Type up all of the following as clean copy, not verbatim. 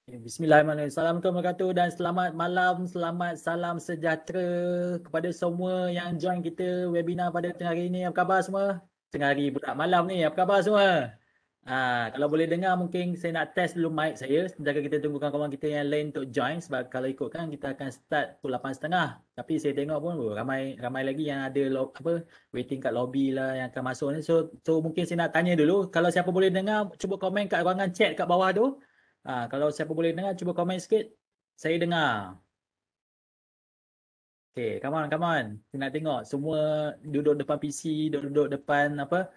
Bismillahirrahmanirrahim. Assalamualaikum warahmatullahi wabarakatuh dan selamat malam, selamat salam sejahtera kepada semua yang join kita webinar pada tengah hari ini. Apa khabar semua? Tengah hari pula malam ni, apa khabar semua? Kalau boleh dengar mungkin saya nak test dulu mic saya. Sementara kita tunggu kawan-kawan kita yang lain untuk join sebab kalau ikutkan kita akan start pukul 8.30. Tapi saya tengok pun ramai ramai lagi yang ada waiting kat lobby lah yang akan masuk ni. So mungkin saya nak tanya dulu, kalau siapa boleh dengar cuba komen kat ruangan chat kat bawah tu. Kalau siapa boleh dengar, cuba komen sikit. Saya dengar. Okay, come on, come on. Saya nak tengok semua duduk depan PC, duduk depan apa?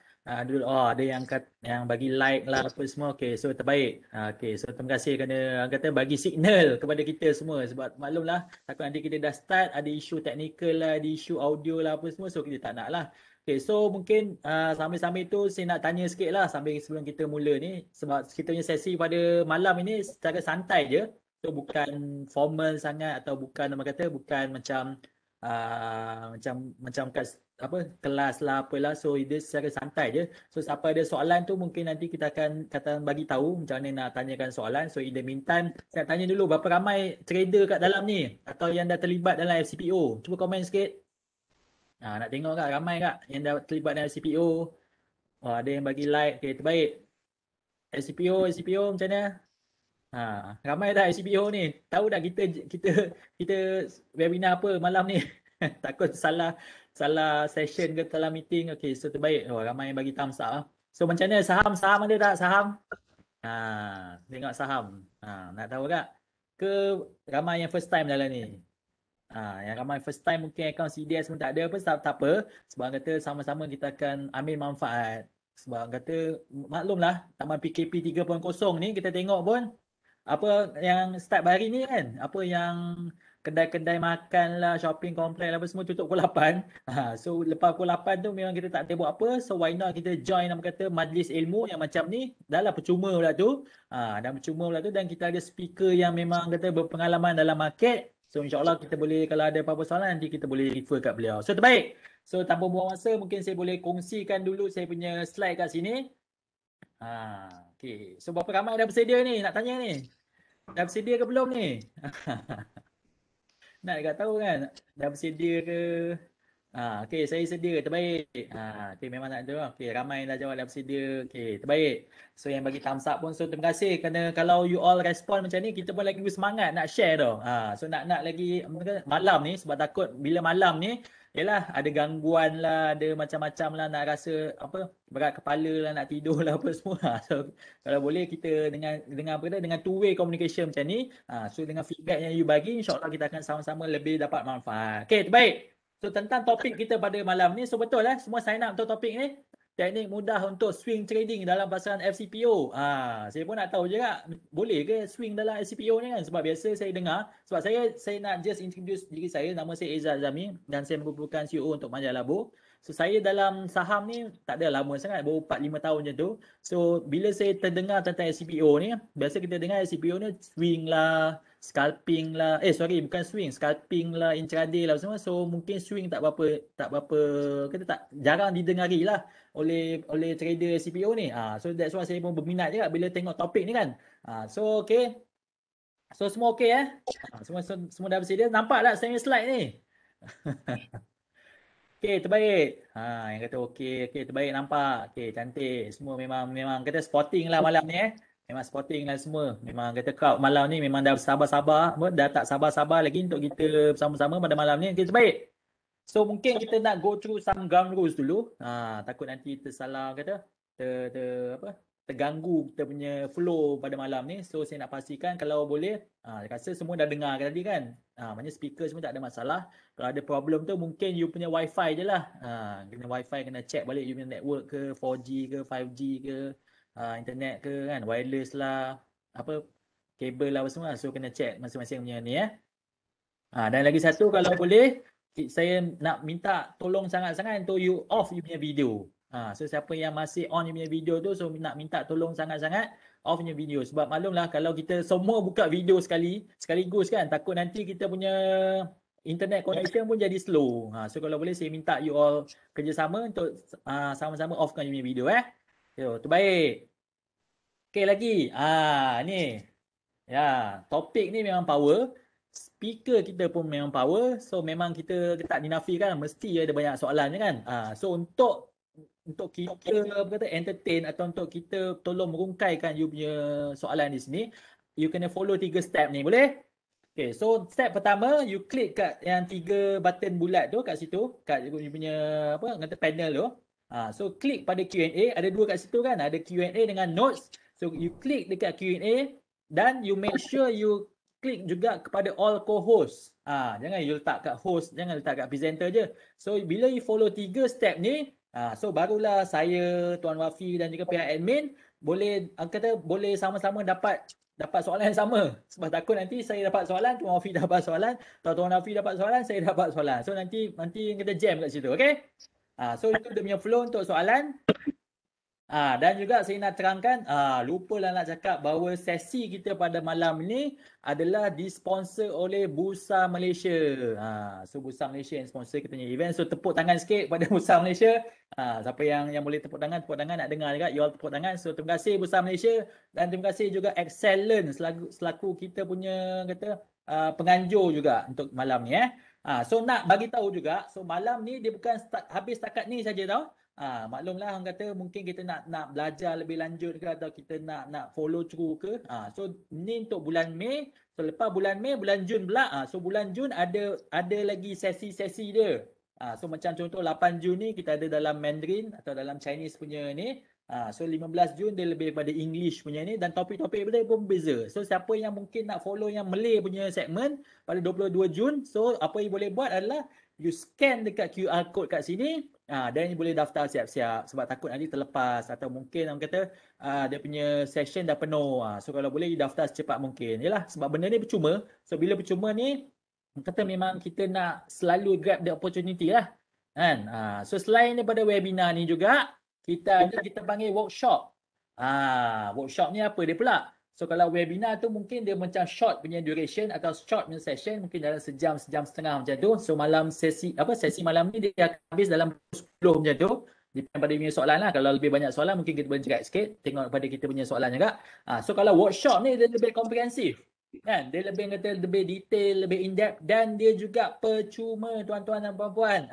Duduk, ada yang yang bagi like lah apa semua. Okay, so terbaik. Okay, so terima kasih kerana orang kata bagi signal kepada kita semua. Sebab maklumlah, takut nanti kita dah start, ada isu teknikal lah, ada isu audio lah apa semua. So kita tak nak lah. Okay, so mungkin sambil-sambil tu saya nak tanya sikit lah sambil sebelum kita mula ni. Sebab kita punya sesi pada malam ini secara santai je. So bukan formal sangat atau bukan nama kata bukan macam macam kat apa kelas lah apalah, so dia secara santai je. So siapa ada soalan tu mungkin nanti kita akan bagi tahu macam mana nak tanyakan soalan. So in the meantime saya nak tanya dulu berapa ramai trader kat dalam ni atau yang dah terlibat dalam FCPO, cuba komen sikit. Nak tengok kak ramai kak yang dah terlibat dalam FCPO. Ada yang bagi like. Okay, terbaik. FCPO macam mana? Ramai dah FCPO ni. Tahu dah kita kita webinar apa malam ni? Takut salah salah session ke dalam meeting. Okey, so terbaik. Ramai yang bagi thumbs up ah. So macam mana saham ada tak saham? Tengok saham. Nak tahu tak? Ke ramai yang first time dalam ni? Yang ramai first time mungkin akaun CDS pun tak ada apa, tak apa. Sebab kata sama-sama kita akan ambil manfaat. Sebab kata maklumlah Taman PKP 3.0 ni kita tengok pun apa yang start hari ni kan, apa yang kedai-kedai makan lah, shopping kompleks lah apa semua tutup pukul 8. So lepas pukul 8 tu memang kita tak ada buat apa, so why not kita join nama kata majlis ilmu yang macam ni. Dah lah percuma pula tu. Dan percuma pula tu dan kita ada speaker yang memang kata berpengalaman dalam market. So insyaAllah kita boleh, kalau ada apa-apa soalan nanti kita boleh refer kat beliau. So terbaik. So tanpa buang masa mungkin saya boleh kongsikan dulu saya punya slide kat sini. Okay. So berapa ramai dah bersedia ni nak tanya ni? Dah bersedia ke belum ni? Nak dekat tahu kan? Dah bersedia ke? Okey, saya sedia. Terbaik. Okey, memang nak jawab. Okey, ramai dah jawab dah bersedia. Okey, terbaik. So yang bagi thumbs up pun, so terima kasih kerana kalau you all respond macam ni, kita pun lagi bersemangat nak share tau. So nak lagi malam ni, sebab takut bila malam ni, yalah ada gangguan lah, ada macam-macam lah, nak rasa apa berat kepala lah, nak tidur lah apa semua. So kalau boleh kita dengan apa dengan two way communication macam ni, so dengan feedback yang you bagi, insyaAllah kita akan sama-sama lebih dapat manfaat. Okey, terbaik. So tentang topik kita pada malam ni, so betul semua sign up untuk topik ni. Teknik mudah untuk swing trading dalam pasaran FCPO. Saya pun nak tahu je kak, boleh ke swing dalam FCPO ni kan? Sebab biasa saya dengar, sebab saya nak just introduce diri saya, nama saya Izzat Azami dan saya merupakan CEO untuk Manja Labo. So saya dalam saham ni tak ada lama sangat, baru 4-5 tahun macam tu. So bila saya terdengar tentang FCPO ni, biasa kita dengar FCPO ni swing lah, scalping lah, bukan swing, scalping lah, intraday lah semua. So mungkin swing tak berapa kita tak jarang didengari lah oleh trader CPO ni. So that's why saya pun berminat juga bila tengok topik ni kan. So okay. So semua okay semua dah bersedia. Nampak tak saya slide ni? Okay, terbaik. Yang kata okay, terbaik nampak. Okay, cantik. Semua memang kata sporting lah malam ni Memang sporting lah semua. Memang kata crowd malam ni memang dah sabar-sabar, dah tak sabar-sabar lagi untuk kita bersama-sama pada malam ni. Okay, terbaik. So mungkin kita nak go through some ground rules dulu. Takut nanti tersalah kata apa terganggu kita punya flow pada malam ni. So saya nak pastikan kalau boleh, rasa semua dah dengar tadi kan. Maknanya speaker semua tak ada masalah. Kalau ada problem tu mungkin you punya wifi je lah. Kena wifi, kena check balik you punya network ke 4G ke 5G ke, internet ke kan, wireless lah, apa kabel lah semua. So kena check masing-masing punya ni Dan lagi satu kalau boleh, saya nak minta tolong sangat-sangat untuk you off you punya video. So siapa yang masih on you punya video tu, so nak minta tolong sangat-sangat off punya video. Sebab maklumlah kalau kita semua buka video sekaligus kan, takut nanti kita punya internet connection pun jadi slow. So kalau boleh saya minta you all kerjasama untuk sama-sama offkan you punya video So, terbaik. Okey lagi. Ni. Ya, topik ni memang power. Speaker kita pun memang power. So memang kita tak dinafikan mesti ada banyak soalan je kan. So untuk kita apa kata entertain atau untuk kita tolong merungkaikan you punya soalan di sini, you kena follow 3 step ni, boleh? Okay, so step pertama, you klik kat yang 3 button bulat tu kat situ, kat you punya apa kata panel tu. So klik pada Q&A, ada 2 kat situ kan, ada Q&A dengan notes. So you klik dekat Q&A dan you make sure you klik juga kepada all co-host. Jangan you letak kat host, jangan letak kat presenter je. So bila you follow 3 step ni, so barulah saya, Tuan Wafi dan juga pihak admin boleh kata boleh sama-sama dapat soalan yang sama. Sebab takut nanti saya dapat soalan, Tuan Wafi dapat soalan, atau Tuan Wafi dapat soalan, saya dapat soalan. So nanti kita jam kat situ, okey? So itu dia punya flow untuk soalan. Dan juga saya nak terangkan, lupalah nak cakap bahawa sesi kita pada malam ini adalah disponsor oleh Bursa Malaysia. So Bursa Malaysia yang sponsor kita punya event. So tepuk tangan sikit pada Bursa Malaysia. Siapa yang boleh tepuk tangan nak dengar juga. You all tepuk tangan. So terima kasih Bursa Malaysia dan terima kasih juga Excellent selaku kita punya kata penganjur juga untuk malam ni. So nak bagi tahu juga, so malam ni dia bukan habis setakat ni saja tau. Maklumlah orang kata mungkin kita nak belajar lebih lanjut ke atau kita nak follow through ke. So ni untuk bulan Mei. So lepas bulan Mei, bulan Jun pula. So bulan Jun ada lagi sesi-sesi dia. So macam contoh 8 Jun ni kita ada dalam Mandarin atau dalam Chinese punya ni. So 15 Jun dia lebih pada English punya ni dan topik-topik dia pun berbeza. So siapa yang mungkin nak follow yang Malay punya segmen pada 22 Jun, so apa yang boleh buat adalah you scan dekat QR code kat sini. Dan you boleh daftar siap-siap sebab takut nanti terlepas atau mungkin orang kata dia punya session dah penuh. So kalau boleh you daftar secepat mungkin. Yalah sebab benda ni percuma. So bila percuma ni kata memang kita nak selalu grab the opportunity lah. Kan? So selain daripada webinar ni juga kita panggil workshop. Workshop ni apa dia pula? So kalau webinar tu mungkin dia macam short punya duration atau short punya session mungkin dalam sejam setengah macam tu. So malam sesi malam ni dia akan habis dalam 10 macam tu. Depend pada punya soalan lah. Kalau lebih banyak soalan mungkin kita boleh cekat sikit. Tengok pada kita punya soalan juga. So kalau workshop ni dia lebih komprehensif. Kan? Dia lebih kata lebih detail, lebih in-depth dan dia juga percuma tuan-tuan dan puan-puan.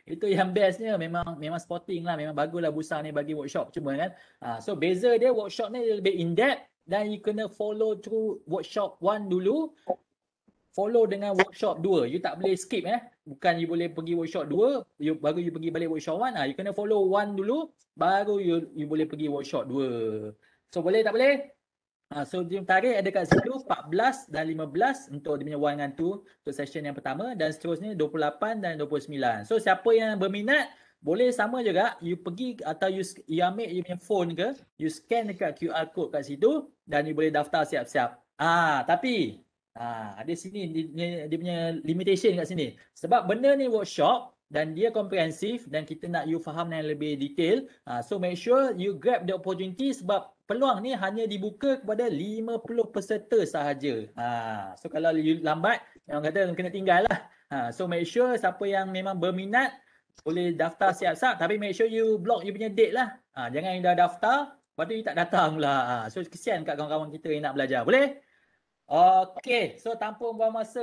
Itu yang bestnya memang sporting lah. Memang baguslah Bursa ni bagi workshop cuma kan. So beza dia workshop ni dia lebih in-depth dan you kena follow through workshop 1 dulu. Follow dengan workshop 2. You tak boleh skip Bukan you boleh pergi workshop 2, baru you pergi balik workshop 1. You kena follow 1 dulu, baru you boleh pergi workshop 2. So boleh tak boleh? So dia tarik ada kat situ 14 dan 15 untuk dia punya 1 dengan 2 untuk session yang pertama dan seterusnya 28 dan 29. So siapa yang berminat boleh sama juga you pergi atau you ambil you punya phone ke, you scan dekat QR code kat situ dan you boleh daftar siap-siap. Tapi ada sini dia punya limitation kat sini. Sebab benda ni workshop dan dia komprehensif dan kita nak you faham yang lebih detail. So make sure you grab the opportunity sebab peluang ni hanya dibuka kepada 50 peserta sahaja. So kalau you lambat, orang kata kena tinggal lah. So make sure siapa yang memang berminat boleh daftar siap-siap tapi make sure you block you punya date lah. Jangan you dah daftar, lepas tu you tak datang pula. So kesian kat kawan-kawan kita yang nak belajar. Boleh? Okay, so tanpa membuang masa,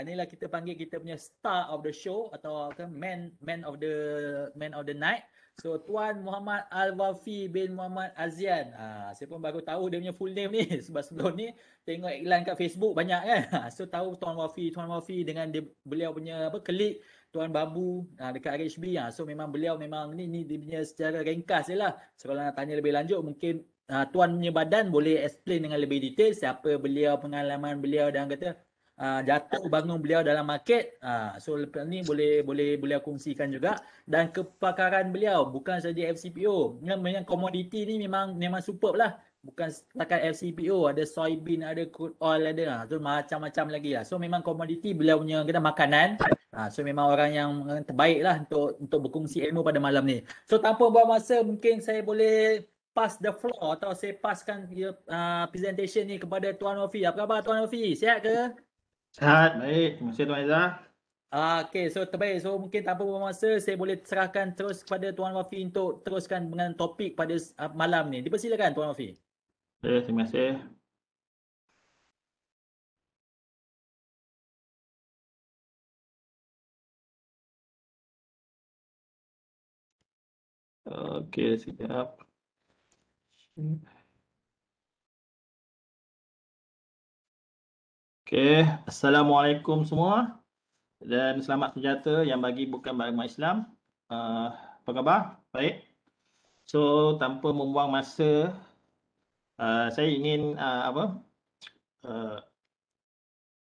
inilah kita panggil kita punya star of the show atau man of the night. So Tuan Muhammad Al-Wafi bin Muhammad Azian. Saya pun baru tahu dia punya full name ni sebab sebelum ni tengok iklan kat Facebook banyak kan. So tahu Tuan Wafi dengan beliau punya colleague Tuan Babu dekat RHB. So memang beliau memang ni dia punya secara ringkas je lah. So kalau nak tanya lebih lanjut mungkin Tuan punya badan boleh explain dengan lebih detail siapa beliau, pengalaman beliau dan kata jatuh bangun beliau dalam market. So lepas ni boleh beliau kongsikan juga dan kepakaran beliau bukan saja FCPO. Memang komoditi ni memang superb lah. Bukan setakat FCPO, ada soybean, ada crude oil, ada so macam-macam lagi lah. So memang komoditi beliau punya kata makanan. So memang orang yang terbaik lah untuk berkongsi ilmu pada malam ni. So tanpa buang masa mungkin saya boleh pass the floor atau saya paskan presentation ni kepada Tuan Wafi. Apa khabar Tuan Wafi? Sihat ke? Sihat, baik. Terima kasih Tuan Izzah. Okay, so terbaik. So mungkin tanpa buang masa saya boleh serahkan terus kepada Tuan Wafi untuk teruskan dengan topik pada malam ni. Dipersilakan Tuan Wafi. Terima kasih. Okey, sekejap. Okey, Assalamualaikum semua dan selamat sejahtera yang bagi bukan beragama Islam. Apa khabar? Baik. So, tanpa membuang masa, saya ingin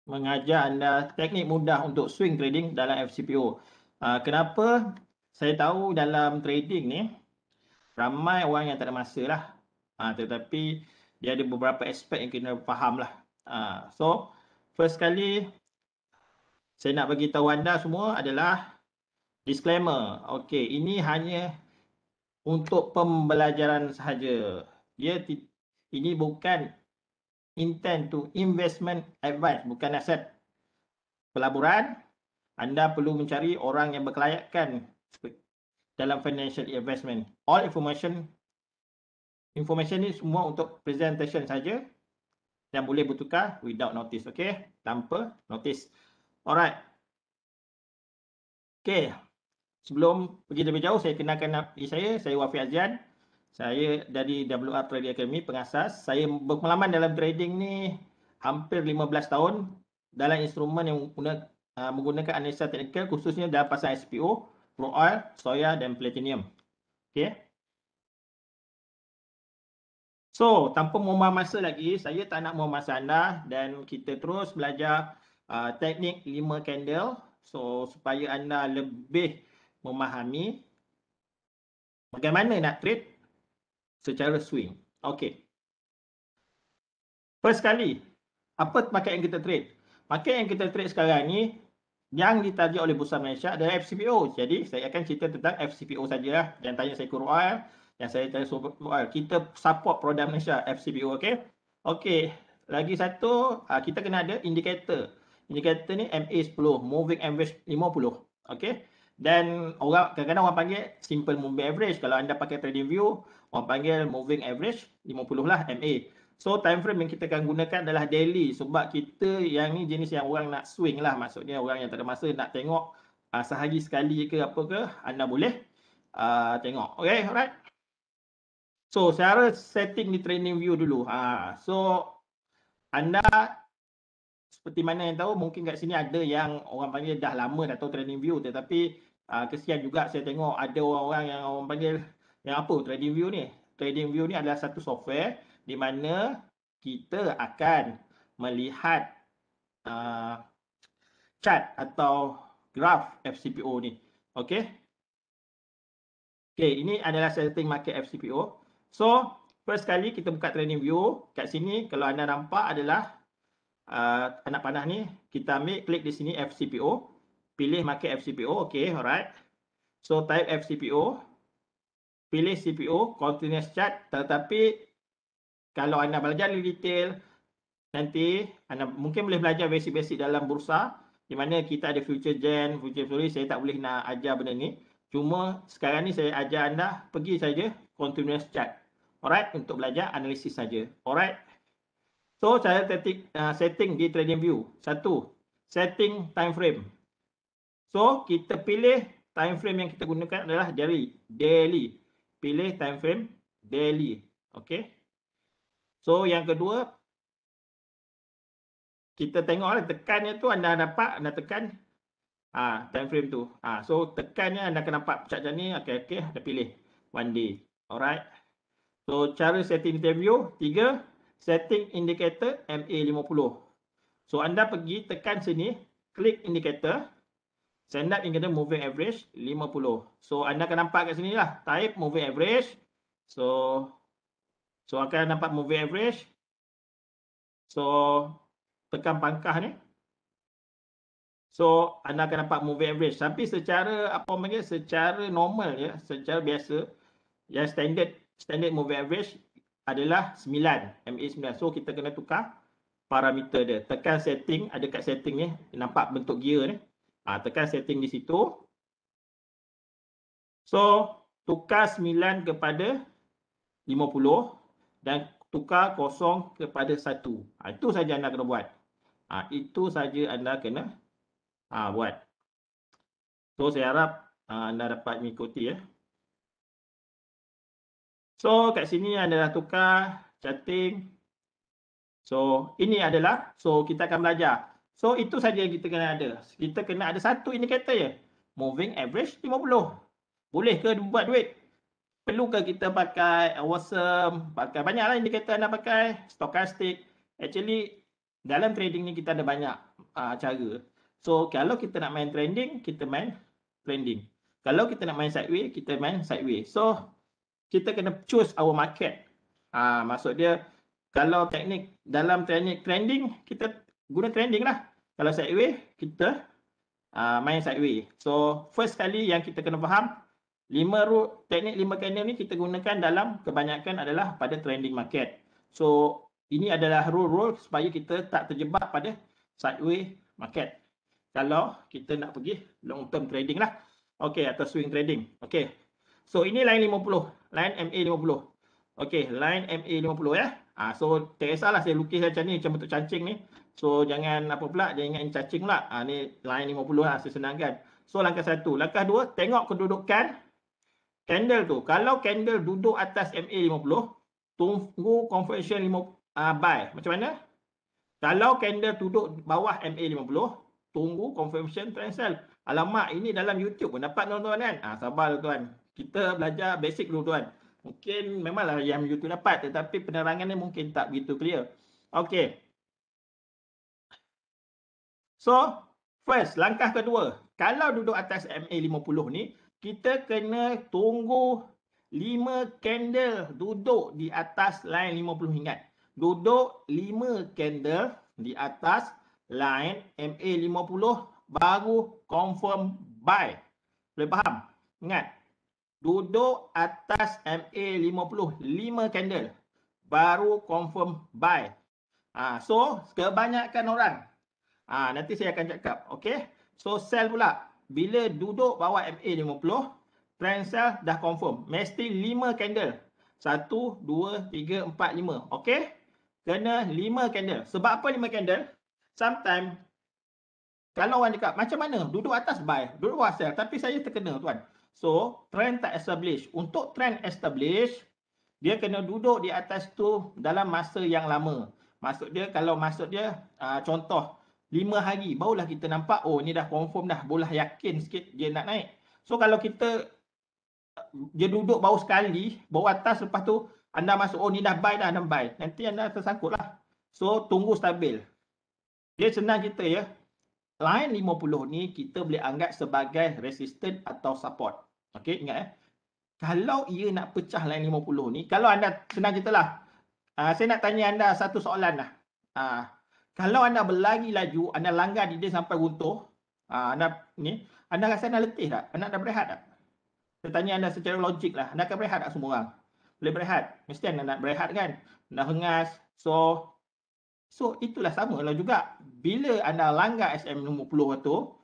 mengajar anda teknik mudah untuk swing trading dalam FCPO. Kenapa? Saya tahu dalam trading ni ramai orang yang tak ada masa lah. Tetapi dia ada beberapa aspek yang kena faham lah. So, first kali saya nak bagi tahu anda semua adalah disclaimer. Okey, ini hanya untuk pembelajaran sahaja. Ini bukan intent to investment advice, bukan nasihat pelaburan. Anda perlu mencari orang yang berkelayakan dalam financial investment. All information ni semua untuk presentation saja dan boleh bertukar without notice, okey? Tanpa notice. Alright. Okey. Sebelum pergi lebih jauh, saya kenalkan diri saya Wafi Azyan. Saya dari WR Trading Academy, pengasas. Saya berpengalaman dalam trading ni hampir 15 tahun dalam instrumen yang menggunakan analisa teknikal, khususnya dalam pasar SPO, crude oil, soya dan platinum. Okey. So, tanpa membuang masa lagi, saya tak nak membuang masa anda dan kita terus belajar teknik 5 candle. So, supaya anda lebih memahami bagaimana nak trade secara swing. Okey. First kali, apa market yang kita trade? Market yang kita trade sekarang ni yang ditarget oleh Bursa Malaysia adalah FCPO. Jadi, saya akan cerita tentang FCPO sajalah. Yang tanya saya crude oil, yang saya tanya crude oil. Kita support produk Malaysia FCPO, okey? Okey, lagi satu, kita kena ada indikator. Indikator ni MA10, moving average 50. Okey? Dan kadang-kadang orang panggil simple moving average. Kalau anda pakai trading view, orang panggil moving average 50 lah, MA. So, time frame yang kita akan gunakan adalah daily. Sebab kita yang ni jenis yang orang nak swing lah. Maksudnya orang yang tak ada masa nak tengok sehari sekali ke apa ke, anda boleh tengok. Okay, alright. So, cara setting di trading view dulu. So, anda seperti mana yang tahu, mungkin kat sini ada yang orang panggil dah lama dah tahu trading view. Tetapi kesian juga saya tengok ada orang-orang yang orang panggil yang apa trading view ni. Trading view ni adalah satu software di mana kita akan melihat chart atau graf FCPO ni. Okey. Okey, ini adalah setting market FCPO. So, first kali kita buka trading view. Kat sini kalau anda nampak adalah anak panah ni, kita ambil klik di sini FCPO. Pilih market FCPO. Okey, alright. So, type FCPO. Pilih CPO, continuous chart. Tetapi kalau anda belajar lebih detail, nanti anda mungkin boleh belajar basic-basic dalam bursa, di mana kita ada future gen, future story. Saya tak boleh nak ajar benda ni. Cuma sekarang ni saya ajar anda pergi saja continuous chart. Alright, untuk belajar analisis saja. Alright. So, cara setting di trading view. Satu, setting time frame. So, kita pilih time frame yang kita gunakan adalah daily. Pilih time frame daily. Okey. So, yang kedua, kita tengoklah tekannya tu anda dapat, anda tekan time frame tu. So, tekannya anda akan nampak chart macam ni. Okey, anda pilih one day. Alright. So, cara setting time view. 3, setting indicator MA50. So, anda pergi tekan sini, klik indicator. Standard indicator moving average 50. So, anda akan nampak kat sini lah. Type moving average. So akan nampak moving average. So, tekan pangkah ni. So, anda akan nampak moving average. Tapi secara secara normal ya, secara biasa, yang standard moving average adalah 9, MA9. So, kita kena tukar parameter dia. Tekan setting, ada kat setting ni, nampak bentuk gear ni. Tekan setting di situ. So, tukar 9 kepada 50 dan tukar 0 kepada 1. Itu saja anda kena buat. Itu saja anda kena buat. So, saya harap anda dapat mengikuti ya. So kat sini adalah tukar, chatting. So ini adalah, so kita akan belajar. So itu saja yang kita kena ada. Kita kena ada satu indikator je. Moving average 50. Boleh ke buat duit? Perlukah kita pakai awesome, pakai banyaklah indikator anda pakai, stochastic. Actually dalam trading ni kita ada banyak cara. So kalau kita nak main trending, kita main trending. Kalau kita nak main sideways, kita main sideways. So kita kena choose our market. Maksud dia kalau teknik dalam teknik trending, kita guna trending lah. Kalau sideways, kita main sideways. So first kali yang kita kena faham, teknik 5 candle ni kita gunakan dalam kebanyakan adalah pada trending market. So ini adalah rule supaya kita tak terjebak pada sideways market. Kalau kita nak pergi long term trading lah. Okey, atau swing trading. Okey. So ini line 50, line MA50. Okey, line MA50 ya. So tak kisahlah saya lukis macam ni, macam bentuk cacing ni. So jangan apa pula, jangan ingat ini cacing pula. Ni line 50 lah, saya senangkan. So langkah 1. Langkah 2, tengok kedudukan candle tu. Kalau candle duduk atas MA50, tunggu confirmation buy. Macam mana? Kalau candle duduk bawah MA50, tunggu confirmation trend sell. Alamak, ini dalam YouTube pun dapat tuan-tuan kan? Sabar tuan. Kita belajar basic dulu tuan. Mungkin memanglah yang YouTube dapat, tetapi penerangannya mungkin tak begitu clear. Okey. So, first, langkah kedua. Kalau duduk atas MA50 ni, kita kena tunggu 5 candle duduk di atas line 50. Ingat, duduk 5 candle di atas line MA50 baru confirm buy. Boleh faham? Ingat, duduk atas MA50 5 candle baru confirm buy. So kebanyakan orang nanti saya akan cakap. Okey, so sell pula bila duduk bawah MA50 trend sell dah confirm, mesti 5 candle. 1 2 3 4 5. Okey, kena 5 candle. Sebab apa 5 candle? Sometimes kalau orang cakap macam mana duduk atas buy, duduk bawah sell, tapi saya terkena tuan. So, trend tak establish. Untuk trend establish, dia kena duduk di atas tu dalam masa yang lama. Maksud dia, kalau maksud dia, contoh, 5 hari, barulah kita nampak, oh ni dah confirm dah, boleh yakin sikit dia nak naik. So, kalau kita, dia duduk baru sekali, baru atas, lepas tu, anda masuk, oh ni dah buy dah, anda buy. Nanti anda tersangkut lah. So, tunggu stabil. Dia senang kita ya. Line 50 ni kita boleh anggap sebagai resistance atau support. Okey, ingat kalau ia nak pecah line 50 ni, kalau anda senang ceritalah. Saya nak tanya anda satu soalan lah. Kalau anda berlari laju, anda langgar dia sampai runtuh, anda rasa anda letih tak? Anda dah berehat tak? Saya tanya anda secara logik lah, anda akan berehat tak semua orang? Boleh berehat? Mesti anda nak berehat kan? Anda hengas. So itulah sama lah juga. Bila anda langgar SM50 tu,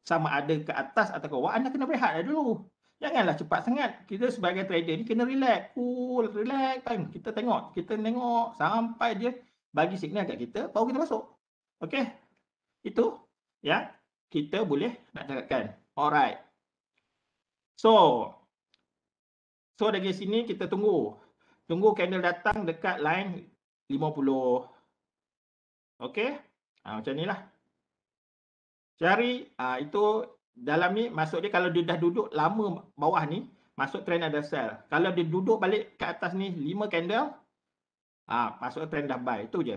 sama ada ke atas atau ke bawah, anda kena berehat dulu. Janganlah cepat sangat. Kita sebagai trader ni kena relax, cool, relax kan. Kita tengok sampai dia bagi signal kat kita, baru kita masuk. Okey? Itu yang kita boleh nak cakapkan. Alright. So dari sini kita tunggu. Tunggu candle datang dekat line 50. Okey, macam ni lah. Cari, itu dalam ni maksud dia kalau dia dah duduk lama bawah ni, masuk trend ada sell. Kalau dia duduk balik ke atas ni 5 candle, masuk trend dah buy. Itu je.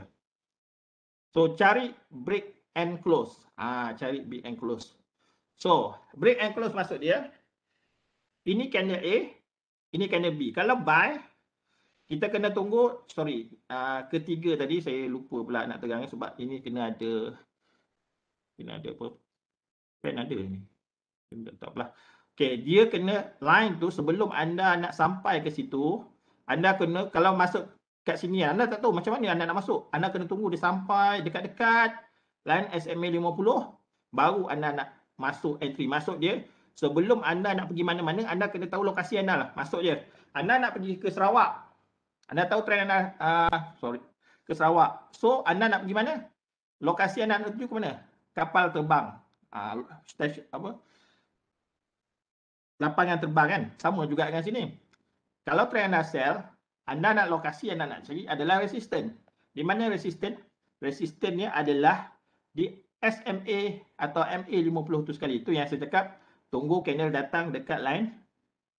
So cari break and close. Cari break and close. So break and close maksud dia, ini candle A, ini candle B. Kalau buy, kita kena tunggu, ketiga tadi saya lupa pula nak terang sebab ini kena ada apa? Kan ada ni. Tak apalah. Okey, dia kena line tu sebelum anda nak sampai ke situ, anda kena kalau masuk kat sini anda tak tahu macam mana anda nak masuk. Anda kena tunggu dia sampai dekat-dekat line SMA 50 baru anda nak masuk entry. Masuk dia sebelum anda nak pergi mana-mana, anda kena tahu lokasi anda lah. Masuk je. Anda nak pergi ke Sarawak. Anda tahu trend anda ke Sarawak. So anda nak pergi mana? Lokasi anda nak tuju ke mana? Kapal terbang. Lapangan terbang kan? Sama juga dengan sini. Kalau triangular cell, anda nak lokasi yang anda nak cari adalah resisten. Di mana resisten? Resistennya adalah di SMA atau MA50 tu sekali. Itu yang saya cakap, tunggu candle datang dekat line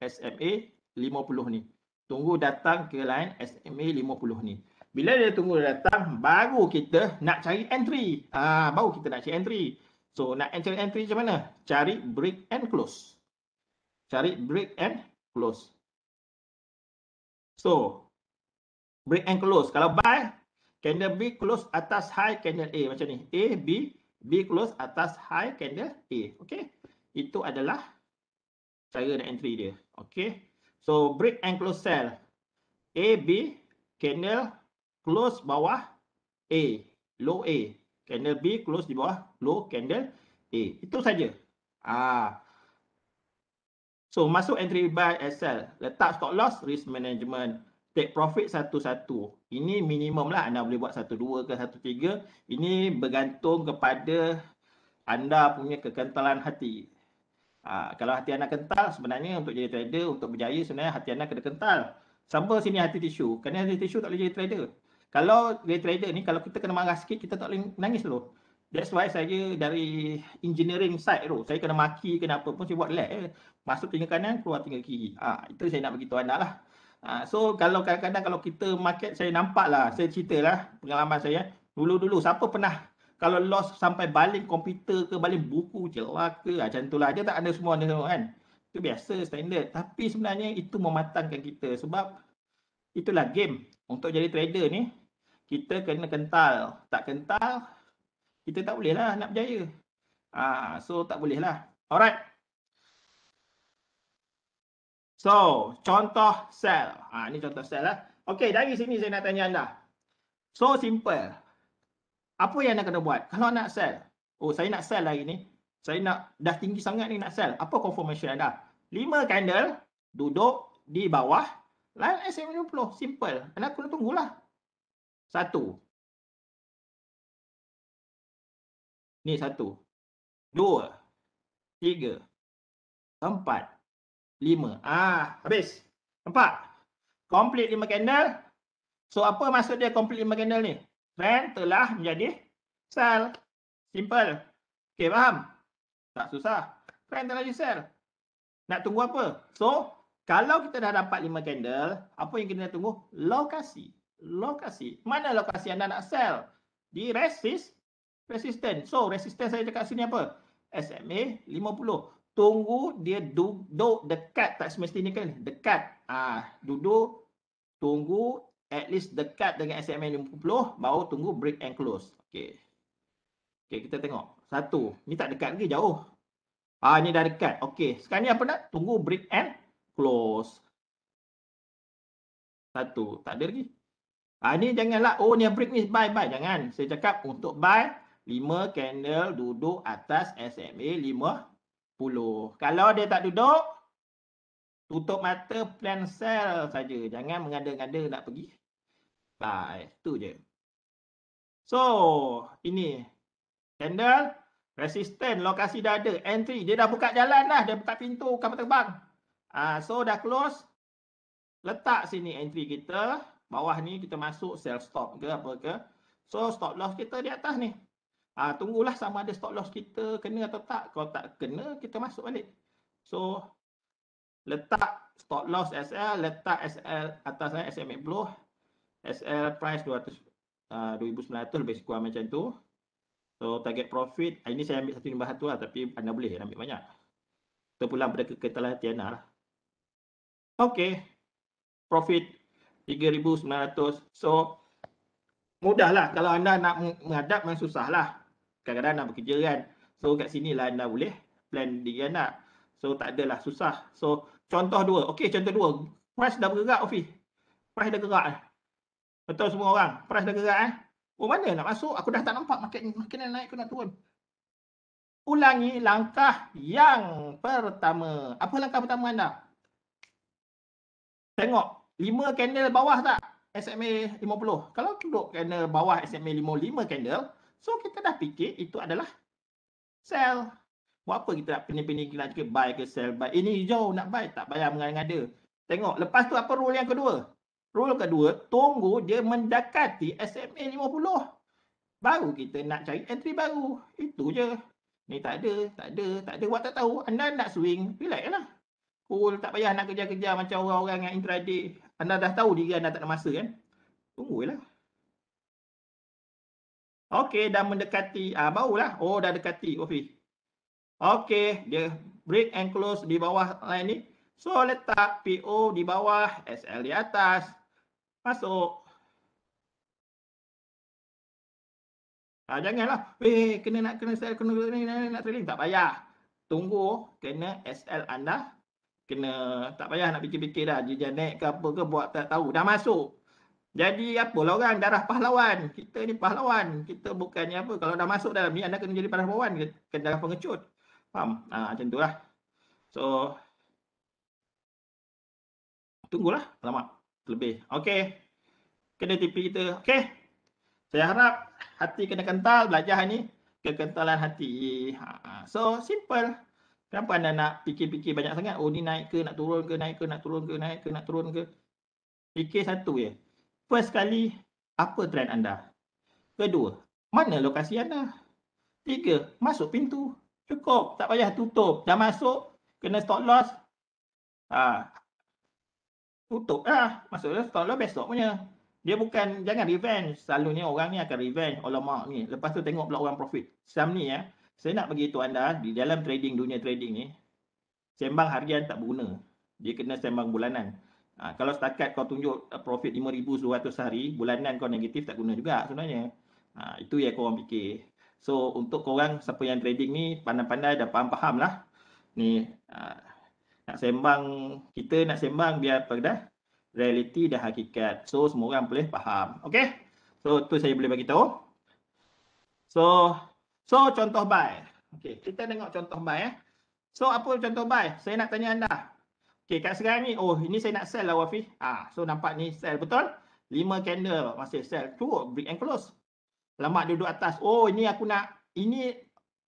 SMA 50 ni. Tunggu datang ke line SMA 50 ni. Bila dia tunggu datang, baru kita nak cari entry. Baru kita nak cari entry. So, nak cari entry macam mana? Cari break and close. Cari break and close. So, break and close. Kalau buy, candle B close atas high candle A. Macam ni. A, B, B close atas high candle A. Okay. Itu adalah cara nak entry dia. Okay. So, break and close sell. A, B, candle close bawah A. Low A. Candle B close di bawah low candle A. Itu saja. So, masuk entry buy and sell. Letak stop loss, risk management. Take profit satu-satu. Ini minimum lah. Anda boleh buat 1-2 ke 1-3. Ini bergantung kepada anda punya kekentalan hati. Kalau hati anda kental, sebenarnya untuk jadi trader, untuk berjaya, sebenarnya hati anda kena kental. Sampai sini hati tisu. Kerana hati tisu tak boleh jadi trader. Kalau jadi trader ni, kalau kita kena marah sikit, kita tak boleh nangis dulu. That's why saya dari engineering side tu, saya kena maki, kena apa pun, saya buat lag. Masuk tinggal kanan, keluar tinggal kiri. Itu saya nak beritahu anda lah. So kalau kadang-kadang kalau kita market, saya nampak lah, saya cerita lah pengalaman saya. Dulu-dulu siapa pernah kalau loss sampai baling komputer ke baling buku celaka macam tu lah. Dia tak ada semua kan. Itu biasa standard. Tapi sebenarnya itu mematangkan kita sebab itulah game. Untuk jadi trader ni kita kena kental. Tak kental kita tak boleh lah nak berjaya. So tak boleh lah. Alright. So, contoh sell. Ini contoh sell lah. Okey, dari sini saya nak tanya anda. So simple. Apa yang anda kena buat? Kalau nak sell. Saya nak sell hari ni. Saya nak dah tinggi sangat ni nak sell. Apa confirmation anda? 5 candle duduk di bawah line SMA 50. Simple. Anda kena tunggulah. 1. Ni 1. 2. 3. 4. 5. Habis. Nampak? Complete 5 candle. So, apa maksud dia complete 5 candle ni? Trend telah menjadi sell. Simple. Okay, faham? Tak susah. Trend telah jadi sell. Nak tunggu apa? So, kalau kita dah dapat 5 candle, apa yang kita nak tunggu? Lokasi. Lokasi. Mana lokasi anda nak sell? Di resisten. So, resisten saya cakap sini apa? SMA 50. Tunggu dia duduk dekat, tak semestinya kan? Dekat. Duduk, tunggu at least dekat dengan SMA 50, baru tunggu break and close. Okey. Okey, kita tengok. 1. Ni tak dekat lagi, jauh. Ni dah dekat. Okey, sekarang ni apa nak? Tunggu break and close. 1. Tak ada lagi. Ni janganlah, ni break ni buy. Jangan. Saya cakap untuk buy, 5 candle duduk atas SMA 50. Kalau dia tak duduk, tutup mata, plan sell saja. Jangan mengada-ngada nak pergi buy. Itu je. So, ini candle, resisten, lokasi dah ada, entry. Dia dah buka jalan dah. Dia buka pintu kapal terbang. So, dah close. Letak sini entry kita. Bawah ni kita masuk sell stop ke apa ke. So, stop loss kita di atas ni. Tunggulah sama ada stop loss kita kena atau tak. Kalau tak kena, kita masuk balik. So, letak stop loss SL, letak SL atas SMA 50. SL price 2,900 lebih kurang macam tu. So, target profit. Ini saya ambil 1/1 lah. Tapi anda boleh ambil banyak. Terpulang pada kekentalan hati anda lah. Okey. Profit 3,900. So, mudahlah. Kalau anda nak menghadap, memang susah lah. Kadang-kadang nak bekerja kan. So, kat sini lah anda boleh plan diri anda. So, tak adalah susah. So, contoh 2. Okey, contoh 2. Price dah bergerak, Ofi. Price dah gerak. Betul semua orang? Price dah gerak. Mana nak masuk? Aku dah tak nampak makin naik ke nak turun. Ulangi langkah yang pertama. Apa langkah pertama anda? Tengok. 5 candle bawah tak? SMA 50. Kalau duduk candle bawah SMA 55 candle, so kita dah fikir itu adalah sell. Buat apa kita nak pening-pening nak cakap buy ke sell? Buy. Ini hijau nak buy, tak payah mengada-ngada. Tengok. Lepas tu apa rule yang kedua? Rule kedua, tunggu dia mendekati SMA 50. Baru kita nak cari entry baru. Itu je. Ni tak ada. Buat tak tahu. Anda nak swing, relax lah. Cool, tak payah nak kejar-kejar macam orang-orang yang intraday. Anda dah tahu diri anda tak ada masa kan? Tunggulah. Okey, dah mendekati. Barulah. Oh, dah dekati. Okey, dia break and close di bawah line ni. So, letak PO di bawah, SL di atas. Masuk. Janganlah. Kena SL, kena nak trailing. Tak payah. Tunggu, kena SL anda. Tak payah nak fikir-fikir dah. Dia naik ke apa ke, buat tak tahu. Dah masuk. Jadi apalah orang, darah pahlawan. Kita ni pahlawan. Kita bukannya apa. Kalau dah masuk dalam ni, anda kena jadi pahlawan. Kena darah pengecut. Faham? Macam tu lah. So, tunggulah. Lama. Lebih. Okey. Kena TP kita. Okey. Saya harap hati kena kental. Belajar ni. Kekentalan hati. So, simple. Kenapa anda nak fikir-fikir banyak sangat? Oh, ni naik ke, nak turun ke, naik ke, nak turun ke, naik ke, nak turun ke. Fikir satu je. First kali, apa trend anda? Kedua, mana lokasi anda? Tiga, masuk pintu. Cukup. Tak payah tutup. Dah masuk, kena stop loss. Tutup lah. Maksudnya stop loss besok punya. Dia bukan, jangan revenge. Selalunya orang ni akan revenge. Alamak ni. Lepas tu tengok pula orang profit. Sam ni ya. Saya nak bagi tahu anda, di dalam trading, dunia trading ni, sembang harian tak berguna. Dia kena sembang bulanan. Kalau setakat kau tunjuk profit 5,200 sehari, bulanan kau negatif tak guna juga sebenarnya. Itu yang korang fikir. So, untuk korang, siapa yang trading ni, pandai-pandai dah faham-faham lah. Ni, nak sembang, kita nak sembang biar apa dah? Realiti dah hakikat. So, semua orang boleh faham. Okay? So, tu saya boleh bagi tahu. So, contoh buy. Okay, kita tengok contoh buy. So, apa contoh buy? Saya nak tanya anda. Okay, kat sekarang ni, ini saya nak sell lah Wafi. So, nampak ni sell, betul? 5 candle masih sell. Turut, break and close. Lama duduk atas. Oh, ini aku nak, ini,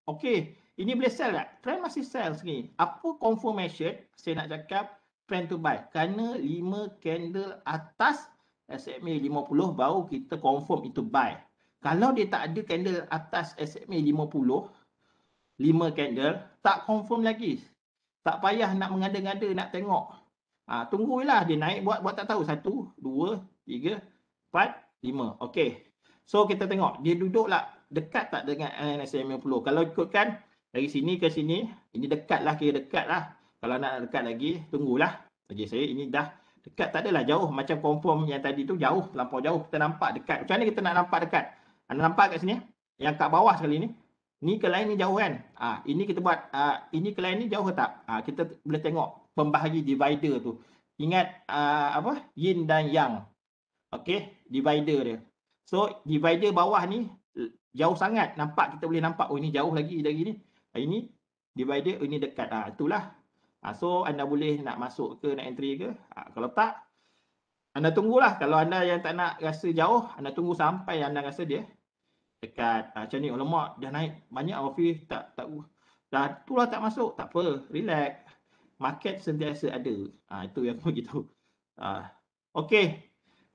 okay. Ini boleh sell tak? Trend masih sell sini. Apa confirmation saya nak cakap trend to buy? Kerana 5 candle atas SMA 50 baru kita confirm itu buy. Kalau dia tak ada candle atas SMA 50, 5 candle, tak confirm lagi. Tak payah nak mengada-ngada, nak tengok. Tunggulah dia naik, buat tak tahu. 1, 2, 3, 4, 5. Okey. So, kita tengok. Dia duduklah dekat tak dengan SMA 50. Kalau ikutkan dari sini ke sini, ini dekat lah, kira dekat lah. Kalau nak dekat lagi, tunggulah. Bagi saya, ini dah dekat. Tak adalah jauh. Macam confirm yang tadi tu jauh, terlampau jauh. Kita nampak dekat. Macam mana kita nak nampak dekat? Anda nampak kat sini? Yang kat bawah sekali ni. Ni ke lain ni jauh kan? Ini kita buat, ini ke lain ni jauh ke tak? Kita boleh tengok pembahagi divider tu. Ingat yin dan yang. Okey, divider dia. So, divider bawah ni jauh sangat. Nampak, kita boleh nampak. Oh, ini jauh lagi dari ni. Ini divider, ini dekat. Itulah. So, anda boleh nak masuk ke, nak entry ke. Kalau tak, anda tunggulah. Kalau anda yang tak nak rasa jauh, anda tunggu sampai anda rasa dia dekat. Macam ni, alamak, dah naik banyak Wafi, tak dah itulah tak masuk. Tak apa, relax. Market sentiasa ada. Itu yang aku beritahu. Okey.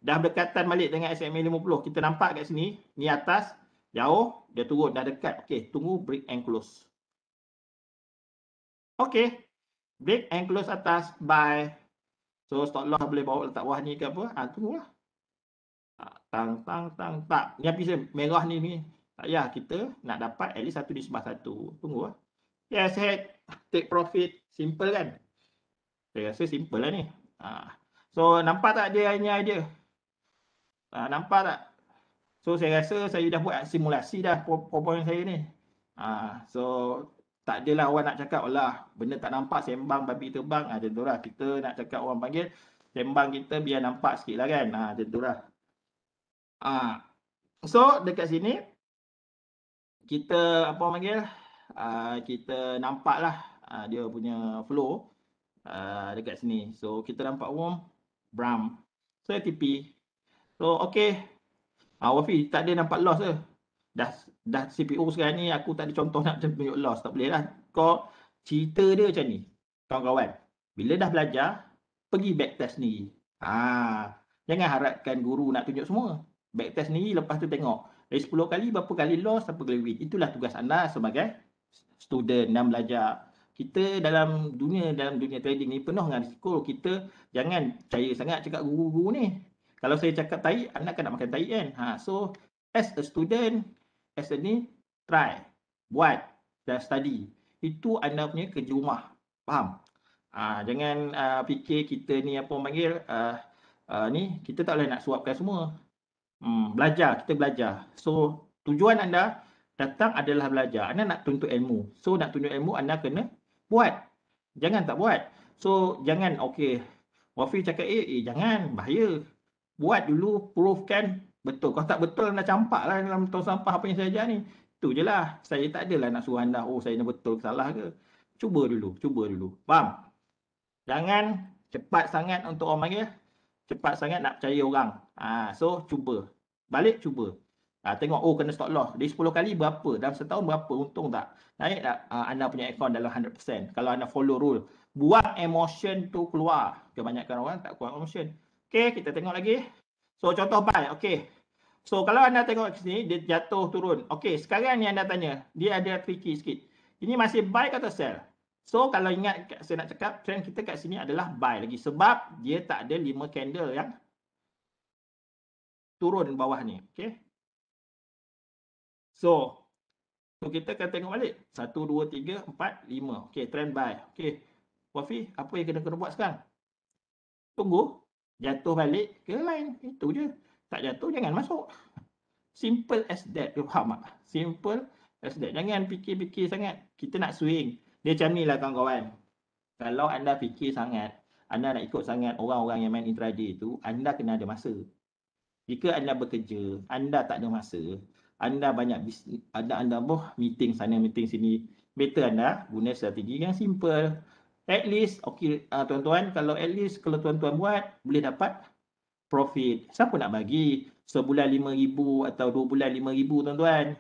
Dah berdekatan balik dengan SMA 50. Kita nampak kat sini, ni atas, jauh, dia turun, dah dekat. Okey, tunggu break and close. Okey. Break and close atas, buy. So, stop loss boleh bawa letak bawah ni ke apa? Tunggulah. Tak. Ni habis merah ni. Tak payah, kita nak dapat at least satu di sebelah satu. Tunggu lah. Yes, head. Take profit. Simple kan? Saya rasa simple lah ni. So, nampak tak dia punya idea? Nampak tak? So, saya rasa saya dah buat simulasi dah point saya ni. So, tak adalah orang nak cakap, alah, benda tak nampak, sembang babi terbang. Macam tu lah. Kita nak cakap orang panggil, sembang kita biar nampak sikit lah kan. Macam tu lah. So, dekat sini, kita, apa panggil, kita nampak lah dia punya flow dekat sini. So, kita nampak warm, brown. So, TP. So, okay. Wafi, tak ada nampak loss ke? Dah CPU sekarang ni, aku tak ada contoh nak tunjuk loss. Tak boleh lah. Kau cerita dia macam ni, kawan-kawan. Bila dah belajar, pergi backtest sendiri. Jangan harapkan guru nak tunjuk semua. Backtest sendiri, lepas tu tengok. Dari 10 kali, berapa kali loss, berapa kali win. Itulah tugas anda sebagai student dan belajar. Kita dalam dunia trading ni penuh dengan risiko. Kita jangan percaya sangat cakap guru-guru ni. Kalau saya cakap tahi, anda akan nak makan tahi kan. So, as a student, as a ni, try. Buat dan study. Itu anda punya kerja rumah. Faham? Jangan fikir kita ni apa orang panggil, ni kita tak boleh nak suapkan semua. Belajar, kita belajar. So, tujuan anda datang adalah belajar. Anda nak tuntut ilmu. So, nak tuntut ilmu, anda kena buat. Jangan tak buat. So, jangan, okey, Wafi cakap jangan, bahaya. Buat dulu, proofkan betul. Kalau tak betul, anda campak lah dalam tong sampah apa yang saya ajar ni. Itu je lah. Saya tak adalah nak suruh anda, saya ni betul ke salah ke. Cuba dulu. Faham? Jangan cepat sangat untuk orang panggil, cepat sangat nak percaya orang. So, cuba. Balik, cuba. Tengok, kena stop loss. Dari 10 kali berapa? Dalam setahun berapa? Untung tak? Naik tak anda punya account dalam 100%? Kalau anda follow rule. Buang emotion tu keluar. Kebanyakan orang tak kuat emotion. Okay, kita tengok lagi. So, contoh buy. Okay. So, kalau anda tengok ke sini, dia jatuh turun. Okay, sekarang ni anda tanya. Dia ada tricky sikit. Ini masih buy atau sell? So, kalau ingat saya nak cakap, trend kita kat sini adalah buy lagi. Sebab dia tak ada 5 candle yang turun bawah ni. Okay. So, kita akan tengok balik. 1, 2, 3, 4, 5. Okay, trend buy. Okay. Wafi, apa yang kena buat sekarang? Tunggu. Jatuh balik ke line. Itu je. Tak jatuh, jangan masuk. Simple as that. Faham tak? Simple as that. Jangan fikir-fikir sangat. Kita nak swing. Dia macam ni lah kawan-kawan. Kalau anda fikir sangat, anda nak ikut sangat orang-orang yang main intraday tu, anda kena ada masa. Jika anda bekerja, anda tak ada masa, anda banyak bisnes, anda meeting sana, meeting sini, better anda guna strategi yang simple. At least, okay, tuan-tuan, kalau tuan-tuan buat, boleh dapat profit. Siapa nak bagi sebulan 5,000 atau 2 bulan 5,000 tuan-tuan?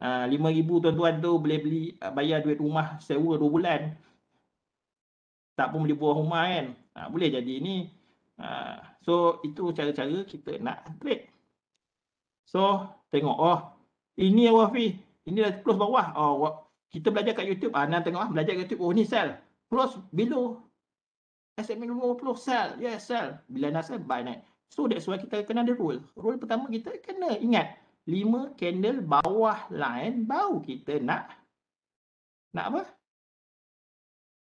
5,000 tuan-tuan tu boleh bayar duit rumah sewa 2 bulan. Tak pun boleh buah rumah kan. Boleh jadi ni. So, itu cara-cara kita nak trade. So, tengok. Ini Wafi. Ini dah close bawah. Kita belajar kat YouTube. Anda tengok belajar kat YouTube. Ni sell. Close below. SMA 50 sell. Yes, sell. Bila nak sell, buy naik. So, that's why kita kena ada rule. Rule pertama kita kena ingat. 5 candle bawah line baru kita nak apa?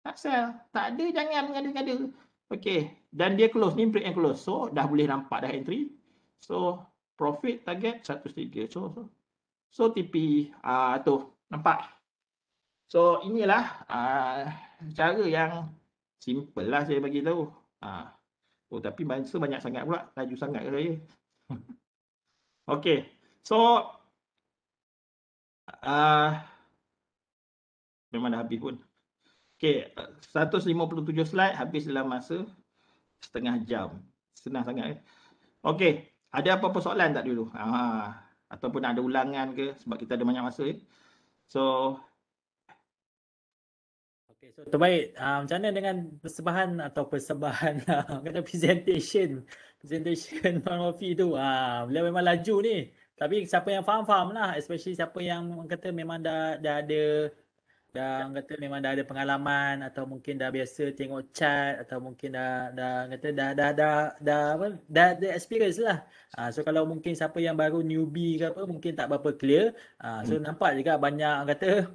Nak sell. Tak ada, jangan mengada-ngada. Okey, dan dia close ni, break and close. So, dah boleh nampak dah entry. So, profit target 103. So TP tu nampak. So, inilah cara yang simple lah saya bagi tahu. Tapi masa banyak sangat pula, laju sangat ke saya. Okey. So, memang dah habis pun. Okey, 157 slide habis dalam masa setengah jam. Senang sangat. Okey, ada apa-apa soalan tak dulu? Ataupun ada ulangan ke sebab kita ada banyak masa. So, okay, so terbaik. Macam mana dengan persembahan kata presentation Tuan Wafi tu. Beliau memang laju ni. Tapi siapa yang faham lah, especially siapa yang kata memang dah ada pengalaman atau mungkin dah biasa tengok chart atau mungkin dah ada experience lah. So kalau mungkin siapa yang baru newbie ke apa mungkin tak berapa clear. So nampak juga banyak kata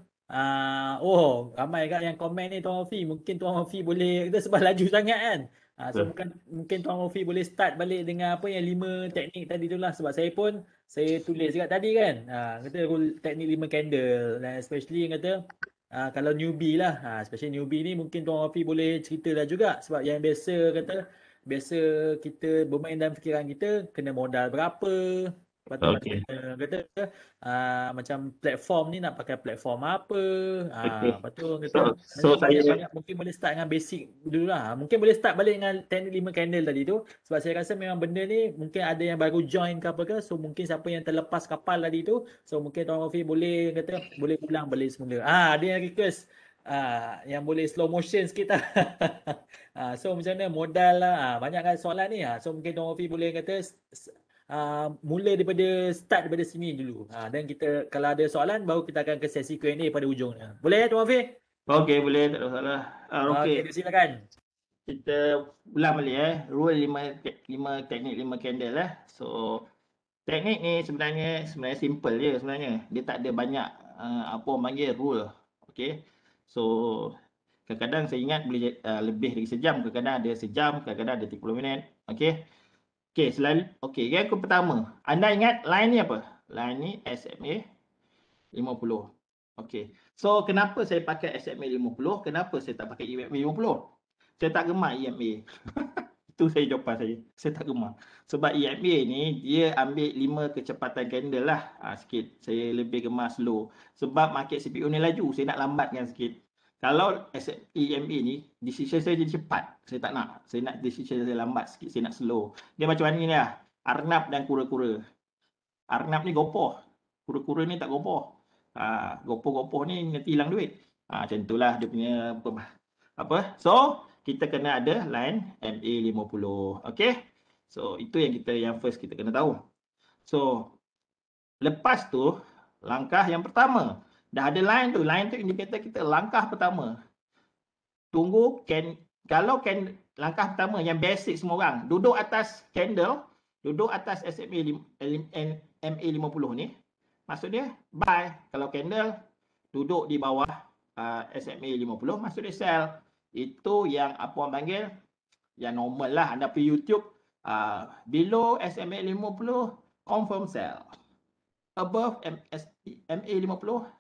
ramai kat yang komen ni Tuan Wafi. Mungkin Tuan Wafi boleh kita sebab laju sangat kan. So mungkin Tuan Wafi boleh start balik dengan apa yang 5 teknik tadi tu lah. Sebab saya tulis juga tadi kan. Kata rule teknik 5 candle dan especially kata kalau newbie lah. Especially newbie ni mungkin Tuan Wafi boleh cerita lah juga. Sebab yang biasa kita bermain dalam fikiran kita kena modal berapa. Lepas tu kata macam platform ni nak pakai platform apa. Lepas tu kata banyak mungkin boleh start dengan basic dulu lah. Mungkin boleh start balik dengan teknik 5 candle tadi tu. Sebab saya rasa memang benda ni mungkin ada yang baru join ke apa ke. So mungkin siapa yang terlepas kapal tadi tu. So mungkin Tuan Wafi boleh ulang balik semula. Ada yang request yang boleh slow motion sikit lah. So macam mana modal lah, banyak kan soalan ni. So mungkin Tuan Wafi boleh kata mula daripada start daripada sini dulu. Dan kita kalau ada soalan baru kita akan ke sesi Q&A pada ujungnya. Boleh ya Tuan Wafi? Okey, boleh, tak ada masalah. Okey. Okey, silakan. Kita ulang balik rule 5 teknik 5 candle So teknik ni sebenarnya simple je sebenarnya. Dia tak ada banyak apa orang panggil rule. Okey. So kadang-kadang saya ingat boleh lebih dari sejam, kadang-kadang ada sejam, kadang-kadang ada 30 minit. Okey. Okey, yang pertama, anda ingat line ni apa? Line ni SMA 50. Okey. So kenapa saya pakai SMA 50? Kenapa saya tak pakai EMA 50? Saya tak gemar EMA. Itu saya jawapan saya. Saya tak gemar. Sebab EMA ni dia ambil 5 kecepatan candle lah. Sikit. Saya lebih gemar slow. Sebab market CPU ni laju. Saya nak lambatkan sikit. Kalau EMA ni, decision saya jadi cepat. Saya tak nak. Saya nak decision saya lambat sikit. Saya nak slow. Dia macam mana ni lah. Arnab dan kura-kura. Arnab ni gopoh. Kura-kura ni tak gopoh. Gopoh-gopoh ni nanti hilang duit. Macam itulah dia punya apa. So, kita kena ada line MA50. Okey. So, itu yang first kita kena tahu. So, lepas tu langkah yang pertama. Dah ada line tu indikator kita langkah pertama. Tunggu kalau langkah pertama yang basic semua orang duduk atas candle, duduk atas SMA MA50 ni, maksud dia buy. Kalau candle duduk di bawah SMA 50, maksud dia sell. Itu yang apa orang panggil yang normal lah. Anda pergi YouTube, below SMA 50 confirm sell, above MA 50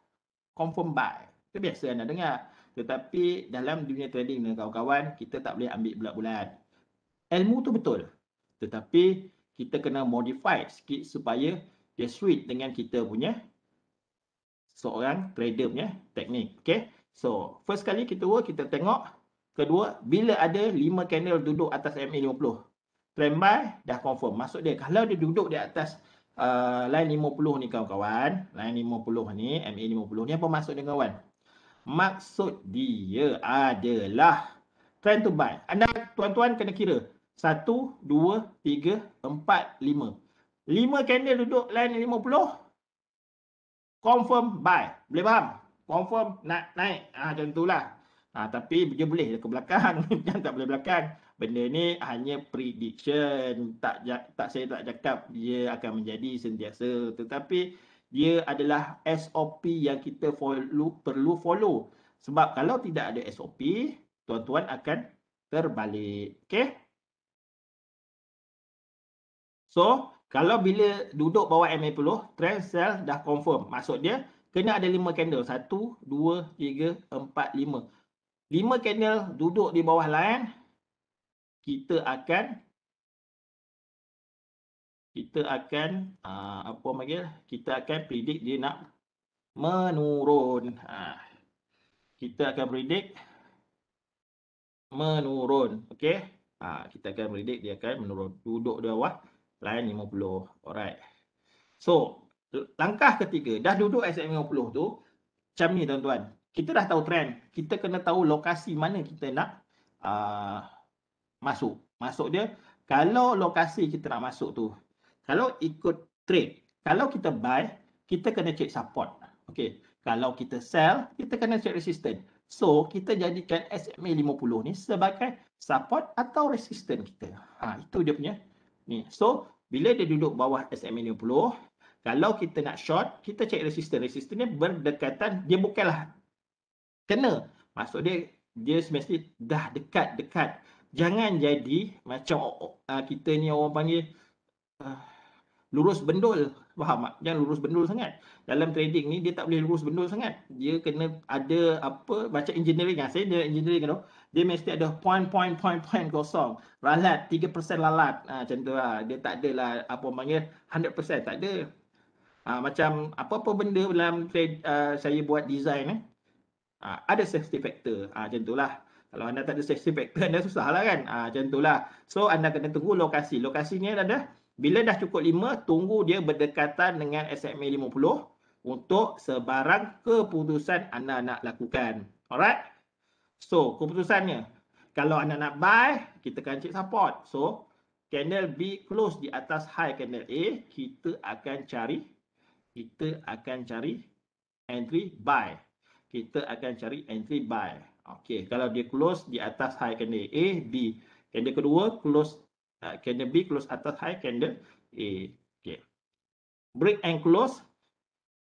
confirm buy. Itu biasa anda dengar. Tetapi dalam dunia trading dengan kawan-kawan, kita tak boleh ambil bulat-bulat. Ilmu tu betul, tetapi kita kena modify sikit supaya dia suit dengan kita punya seorang trader punya teknik. Okay. So first kali kita tengok. Kedua, bila ada 5 candle duduk atas MA50, trend buy dah confirm. Maksud dia kalau dia duduk di atas line 50 ni kawan-kawan, line 50 ni, MA50 ni, apa maksud dia kawan? Maksud dia adalah trend to buy. Anda tuan-tuan kena kira 1, 2, 3, 4, 5. 5 candle duduk line 50 confirm buy. Boleh faham? Confirm nak naik. Macam itulah. Tapi dia boleh ke belakang. Jangan tak boleh belakang. Benda ni hanya prediction. Saya tak cakap dia akan menjadi sentiasa. Tetapi dia adalah SOP yang kita perlu follow. Sebab kalau tidak ada SOP, tuan-tuan akan terbalik. Okay? So, kalau bila duduk bawah MA50, trend sell dah confirm. Maksud dia, kena ada 5 candle. 1, 2, 3, 4, 5. 5 candle duduk di bawah line, kita akan apa panggil? Kita akan predict dia nak menurun. Kita akan predict menurun. Okey? Kita akan predict dia akan menurun. Duduk di bawah line 50. Alright. So, langkah ketiga, dah duduk SM50 tu, macam ni tuan-tuan. Kita dah tahu trend. Kita kena tahu lokasi mana kita nak masuk. Maksud dia, kalau lokasi kita nak masuk tu, kalau ikut trade, kalau kita buy, kita kena check support. Okey. Kalau kita sell, kita kena check resistance. So, kita jadikan SMA 50 ni sebagai support atau resistance kita. Itu dia punya ni. So, bila dia duduk bawah SMA 50, kalau kita nak short, kita check resistance. Resistance ni berdekatan, dia bukanlah kena. Maksud dia semestinya dah dekat-dekat. Jangan jadi macam kita ni orang panggil lurus bendul. Faham tak? Jangan lurus bendul sangat. Dalam trading ni dia tak boleh lurus bendul sangat. Dia kena ada baca engineering. Saya dia engineering tu. Dia mesti ada point kosong. Ralat 3% lalat. Macam tu lah. Dia tak adalah apa panggil 100%. Tak ada. Macam apa-apa benda dalam trade saya buat design ada safety factor. Macam itulah. Kalau anda tak ada safety factor, anda susah lah kan. Macam itulah. So, anda kena tunggu lokasi. Lokasinya ada. Bila dah cukup 5, tunggu dia berdekatan dengan SMA 50 untuk sebarang keputusan anda nak lakukan. Alright. So, keputusannya. Kalau anda nak buy, kita akan cek support. So, candle B close di atas high candle A, kita akan cari entry buy. Kita akan cari entry buy. Okey, kalau dia close di atas high candle A, B. Candle kedua close candle B close atas high candle A. Okey. Break and close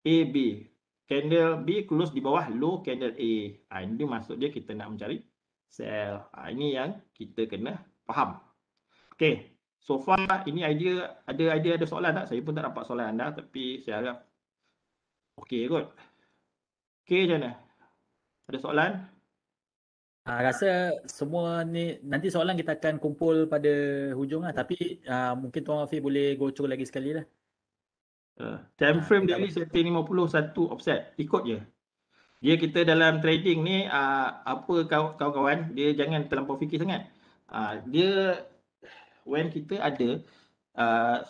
A, B. Candle B close di bawah low candle A. Ini maksud dia kita nak mencari sell. Ini yang kita kena faham. Okey. So far ini ada soalan tak? Saya pun tak dapat soalan anda, tapi saya harap okey kot. Okey macam mana? Ada soalan? Rasa semua ni nanti soalan kita akan kumpul pada hujung lah. Tapi mungkin Tuan Afiq boleh go through lagi sekali lah. Time frame daily setting 51 offset. Ikut je. Dia kita dalam trading ni apa kawan-kawan, dia jangan terlampau fikir sangat. Dia when kita ada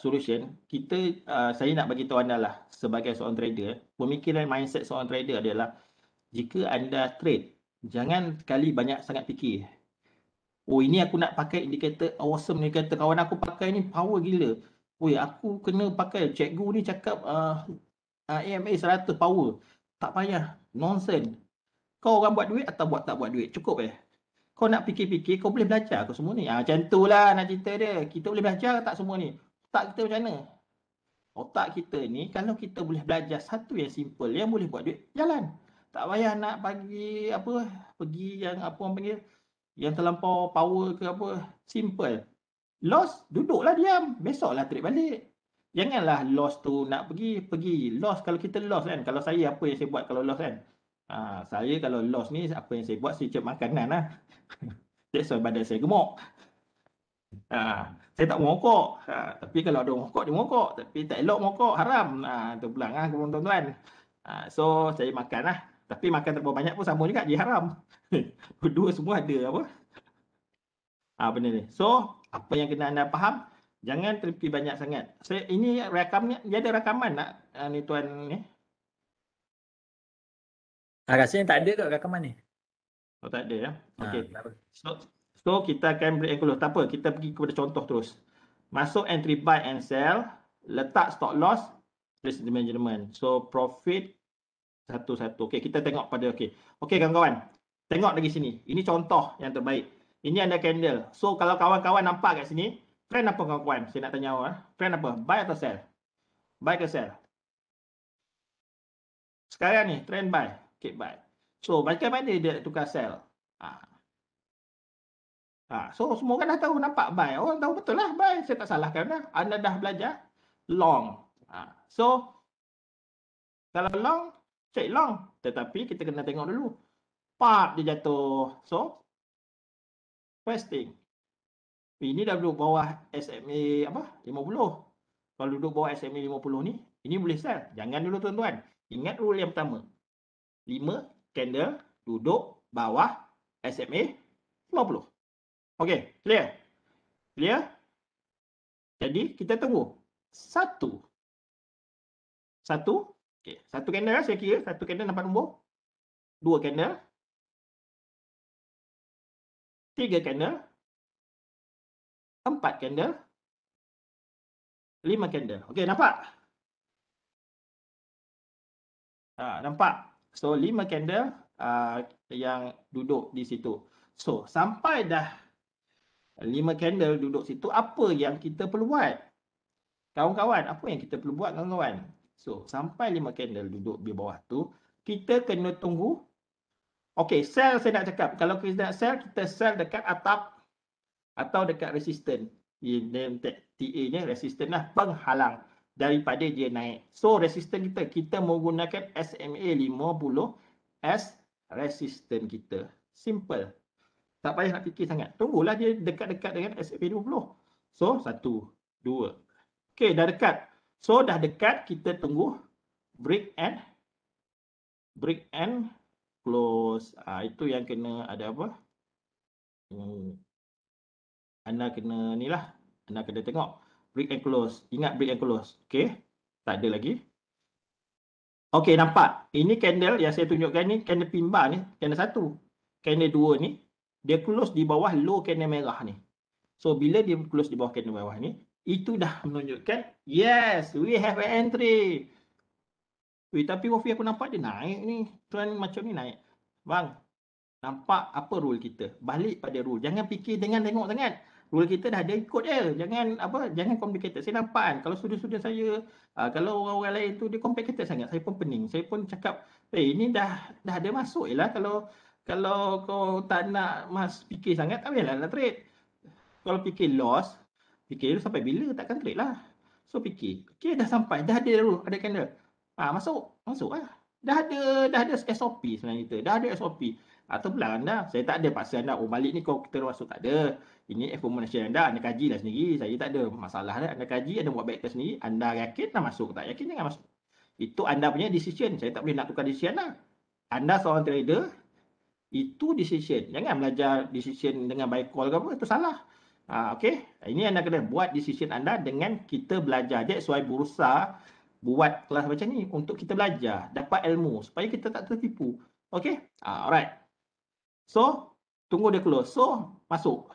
solution, kita saya nak bagi tahu anda lah sebagai seorang trader, pemikiran mindset seorang trader adalah jika anda trade, jangan sekali banyak sangat fikir. Oh, ini aku nak pakai indikator awesome ni, kata kawan aku pakai ni power gila. Oi, aku kena pakai, cikgu ni cakap AMA 100 power. Tak payah, nonsense. Kau orang buat duit atau tak buat duit, cukup Kau nak fikir-fikir, kau boleh belajar ke semua ni? Macam tu lah nak cerita dia. Kita boleh belajar tak semua ni? Otak kita macam mana? Otak kita ni, kalau kita boleh belajar satu yang simple, yang boleh buat duit, jalan. Tak payah nak pergi yang apa orang panggil, yang terlampau power ke apa. Simple. Loss, duduklah diam. Besoklah trade balik. Janganlah loss tu nak pergi. Loss, kalau kita loss kan, kalau saya apa yang saya buat kalau loss kan? Saya kalau loss ni, apa yang saya buat, saya cek makanan lah. That's why badan saya gemuk. Saya tak merokok. Tapi kalau ada merokok, dia merokok. Tapi tak elok merokok, haram. Tu pulang tuan-tuan. So, saya makan lah. Tapi makan terlalu banyak pun sama juga, dia haram. Dua semua ada apa? Benda ni. So, apa yang kena anda faham, jangan terfikir banyak sangat. Ini rakamnya, dia ada rakaman nak ni tuan ni? Rasanya tak ada ke rakaman ni? Oh, tak ada ya. Okey. Kenapa? So kita akan break and close. Tak apa, kita pergi kepada contoh terus. Masuk entry buy and sell, letak stop loss, risk management. So profit satu-satu. Okey, kita tengok pada okey. Okey kawan-kawan. Tengok lagi sini. Ini contoh yang terbaik. Ini ada candle. So kalau kawan-kawan nampak kat sini, trend apa kawan-kawan? Saya nak tanya awak. Trend apa? Buy atau sell? Buy ke sell? Sekarang ni trend buy. Okey, buy. So bagaimana dia tukar sell? So semua orang dah tahu, nampak buy. Orang tahu betul lah buy. Saya tak salahkan dah. Anda dah belajar long. So kalau long, cek long. Tetapi kita kena tengok dulu. Pap dia jatuh. So resting. Ini dah duduk bawah SMA 50. Kalau duduk bawah SMA 50 ni, ini boleh sell. Jangan dulu tuan-tuan. Ingat rule yang pertama. 5 candle duduk bawah SMA 50. Okey, clear? Clear? Jadi, kita tunggu. Satu. Okey, satu candle saya kira. Satu candle nampak nombor. 2 candle. 3 candle. 4 candle. 5 candle. Okey, nampak? Nampak? So, 5 candle yang duduk di situ. So, sampai dah 5 candle duduk situ, apa yang kita perlu buat? Kawan-kawan, apa yang kita perlu buat kawan-kawan? So, sampai 5 candle duduk di bawah tu, kita kena tunggu. Okey, sell saya nak cakap. Kalau kita nak sell, kita sell dekat atap atau dekat resisten. TA-nya resisten lah, penghalang daripada dia naik. So, resisten kita menggunakan SMA 50 as resisten kita. Simple. Tak payah nak fikir sangat. Tunggulah dia dekat-dekat dengan SMA 50. So, 1, 2. Okey, dah dekat. So, dah dekat, kita tunggu break and close. Itu yang kena ada apa? Anda kena ni lah. Anda kena tengok. Break and close. Ingat break and close. Okey. Tak ada lagi. Okey, nampak? Ini candle yang saya tunjukkan ni, candle pin bar ni, candle 1. Candle 2 ni, dia close di bawah low candle merah ni. So, bila dia close di bawah candle merah ni, itu dah menunjukkan, yes, we have an entry. Tapi Wafi aku nampak dia naik ni. Trend macam ni naik. Bang, nampak apa rule kita? Balik pada rule. Jangan fikir dengan tengok sangat. Rule kita dah ada ikut je. Jangan complicated. Saya nampak kan, kalau student-student saya, kalau orang-orang lain tu dia complicated sangat, saya pun pening. Saya pun cakap, ini dah ada masuk je lah. Kalau kau tak nak fikir sangat, tak payahlah nak trade. Kalau fikir loss, fikir sampai bila takkan trade lah. So fikir, okay, dah sampai, dah ada rule, ada candle. Masuk lah. Dah ada SOP sebenarnya kita. Dah ada SOP. Atau pula anda, saya tak ada paksa anda, balik ni kau kita masuk, tak ada. Ini information anda kajilah sendiri. Saya tak ada masalah dah. Anda kaji, anda buat back test sendiri. Anda yakin dah masuk, tak yakin jangan masuk. Itu anda punya decision. Saya tak boleh nak tukar decision lah. Anda seorang trader, itu decision. Jangan belajar decision dengan buy call ke apa, itu salah. Okay. Ini anda kena buat decision anda dengan kita belajar. That's why bursa buat kelas macam ni untuk kita belajar, dapat ilmu supaya kita tak tertipu. Okay. Alright. So, tunggu dia close. So, masuk.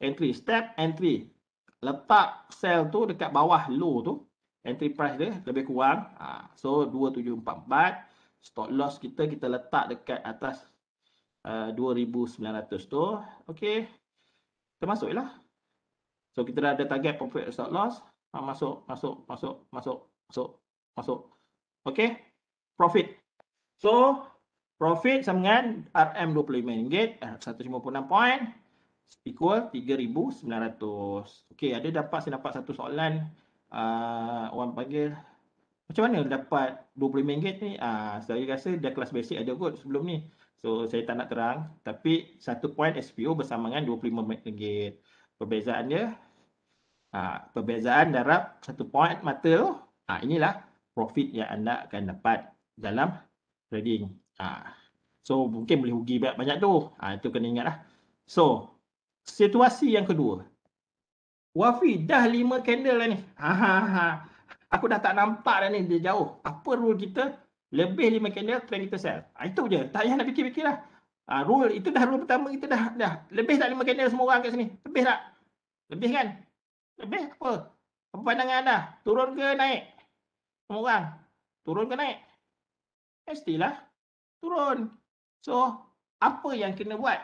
Entry. Step entry. Letak sell tu dekat bawah low tu. Entry price dia lebih kurang. So, 2744. Stop loss kita letak dekat atas 2,900 tu. Okay. Kita masuk je lah. So, kita dah ada target profit stop loss. Masuk. Okay. Profit. So, profit sama dengan RM25, 156 point equal 3,900. Okay, saya dapat satu soalan. Orang panggil, macam mana dapat RM25 ni? Saya rasa dia kelas basic ada kot sebelum ni. So, saya tak nak terang. Tapi, satu point SPO bersama dengan RM25. Perbezaan dia, perbezaan darab satu point mata tu. Inilah profit yang anda akan dapat dalam trading. So, mungkin boleh rugi banyak tu. Itu kena ingat lah. So, situasi yang kedua. Wafi, dah 5 candle dah ni. Aku dah tak nampak dah ni, dia jauh. Apa rule kita? Lebih 5 candle, trend kita sell. Itu je. Tak payah nak fikir-fikir lah. Rule, itu dah rule pertama kita dah. Lebih tak 5 candle semua orang kat sini? Lebih tak? Lebih kan? Lebih apa? Apa pandangan anda? Turun ke naik? Semua orang. Turun ke naik? Mestilah turun. So, apa yang kena buat?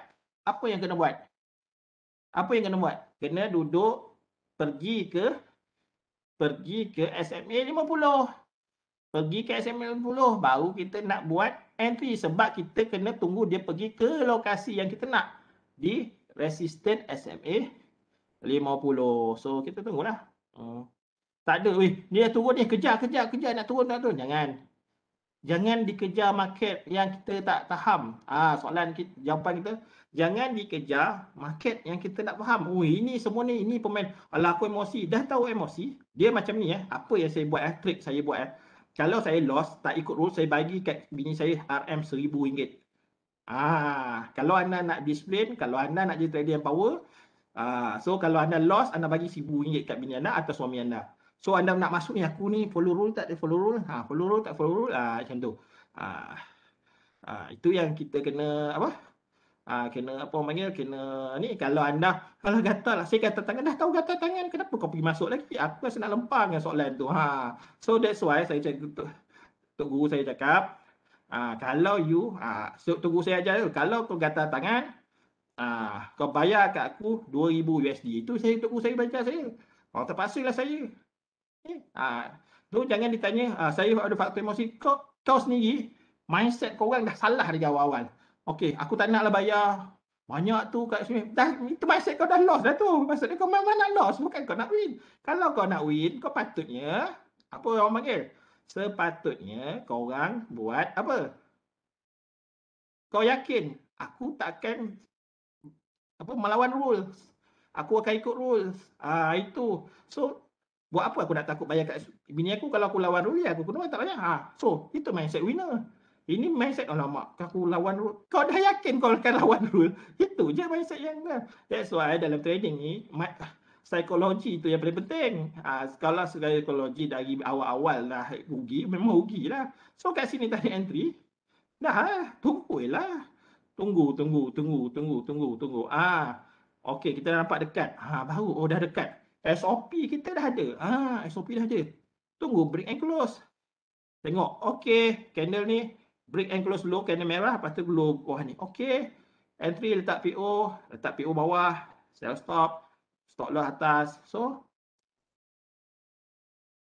Kena duduk, pergi ke SMA 50. Pergi ke SMA 50, baru kita nak buat entry. Sebab kita kena tunggu dia pergi ke lokasi yang kita nak. Di resistance SMA 50. So, kita tunggulah. Tak ada, dia turun ni, kejar, nak turun. Jangan dikejar market yang kita tak faham. Jawapan kita, jangan dikejar market yang kita tak faham. Ini semua ni, ini pemain. Alah, aku emosi. Dah tahu emosi. Dia macam ni, apa yang saya buat, trik saya buat. Kalau saya loss, tak ikut rule, saya bagi kat bini saya RM RM1,000. Kalau anda nak discipline, kalau anda nak jadi trader yang power, so kalau anda loss, anda bagi RM1,000 kat bini anda atau suami anda. So, anda nak masuk ni, aku ni follow rule tak follow rule? Follow rule tak follow rule? Macam tu. Itu yang kita kena, kena ni. Kalau anda, kalau gatal lah, saya gatal tangan, dah tahu gatal tangan, kenapa kau pergi masuk lagi? Aku rasa nak lempar dengan soalan tu. So, that's why saya cakap, Tok Guru saya cakap, kalau you, Tok Guru saya ajar tu, kalau kau gatal tangan, kau bayar kat aku $2,000. Itu Tok Guru saya baca saya. Kalau terpaksa lah saya. Tu jangan ditanya, saya ada faktor emosi. Kau sendiri, mindset kau orang dah salah dari awal-awal. Okey, aku tak naklah bayar banyak tu kat sini. Itu mindset kau dah loss dah tu. Maksudnya kau memang nak loss, bukan kau nak win. Kalau kau nak win, kau patutnya, apa orang panggil? Sepatutnya kau orang buat apa? Kau yakin, aku takkan melawan rules. Aku akan ikut rules. Itu. So, buat apa aku nak takut bayar kat bini aku? Kalau aku lawan rule, aku kena tak bayar. So, itu mindset winner. Ini mindset, alamak, aku lawan rule. Kau dah yakin kau akan lawan rule? Itu je mindset yang benar. That's why dalam trading ni, Psikologi tu yang paling penting. Kalau psikologi dari awal-awal lah rugi, memang rugi lah. So kat sini tadi entry, dah lah, tunggu lah. Tunggu. Okey, kita dah nampak dekat. Baru, dah dekat. SOP kita dah ada. SOP dah ada. Tunggu break and close. Tengok, okey, candle ni break and close dulu, candle merah, lepas tu glow bawah ni. Okey, entry letak PO bawah, sell stop loss atas. So,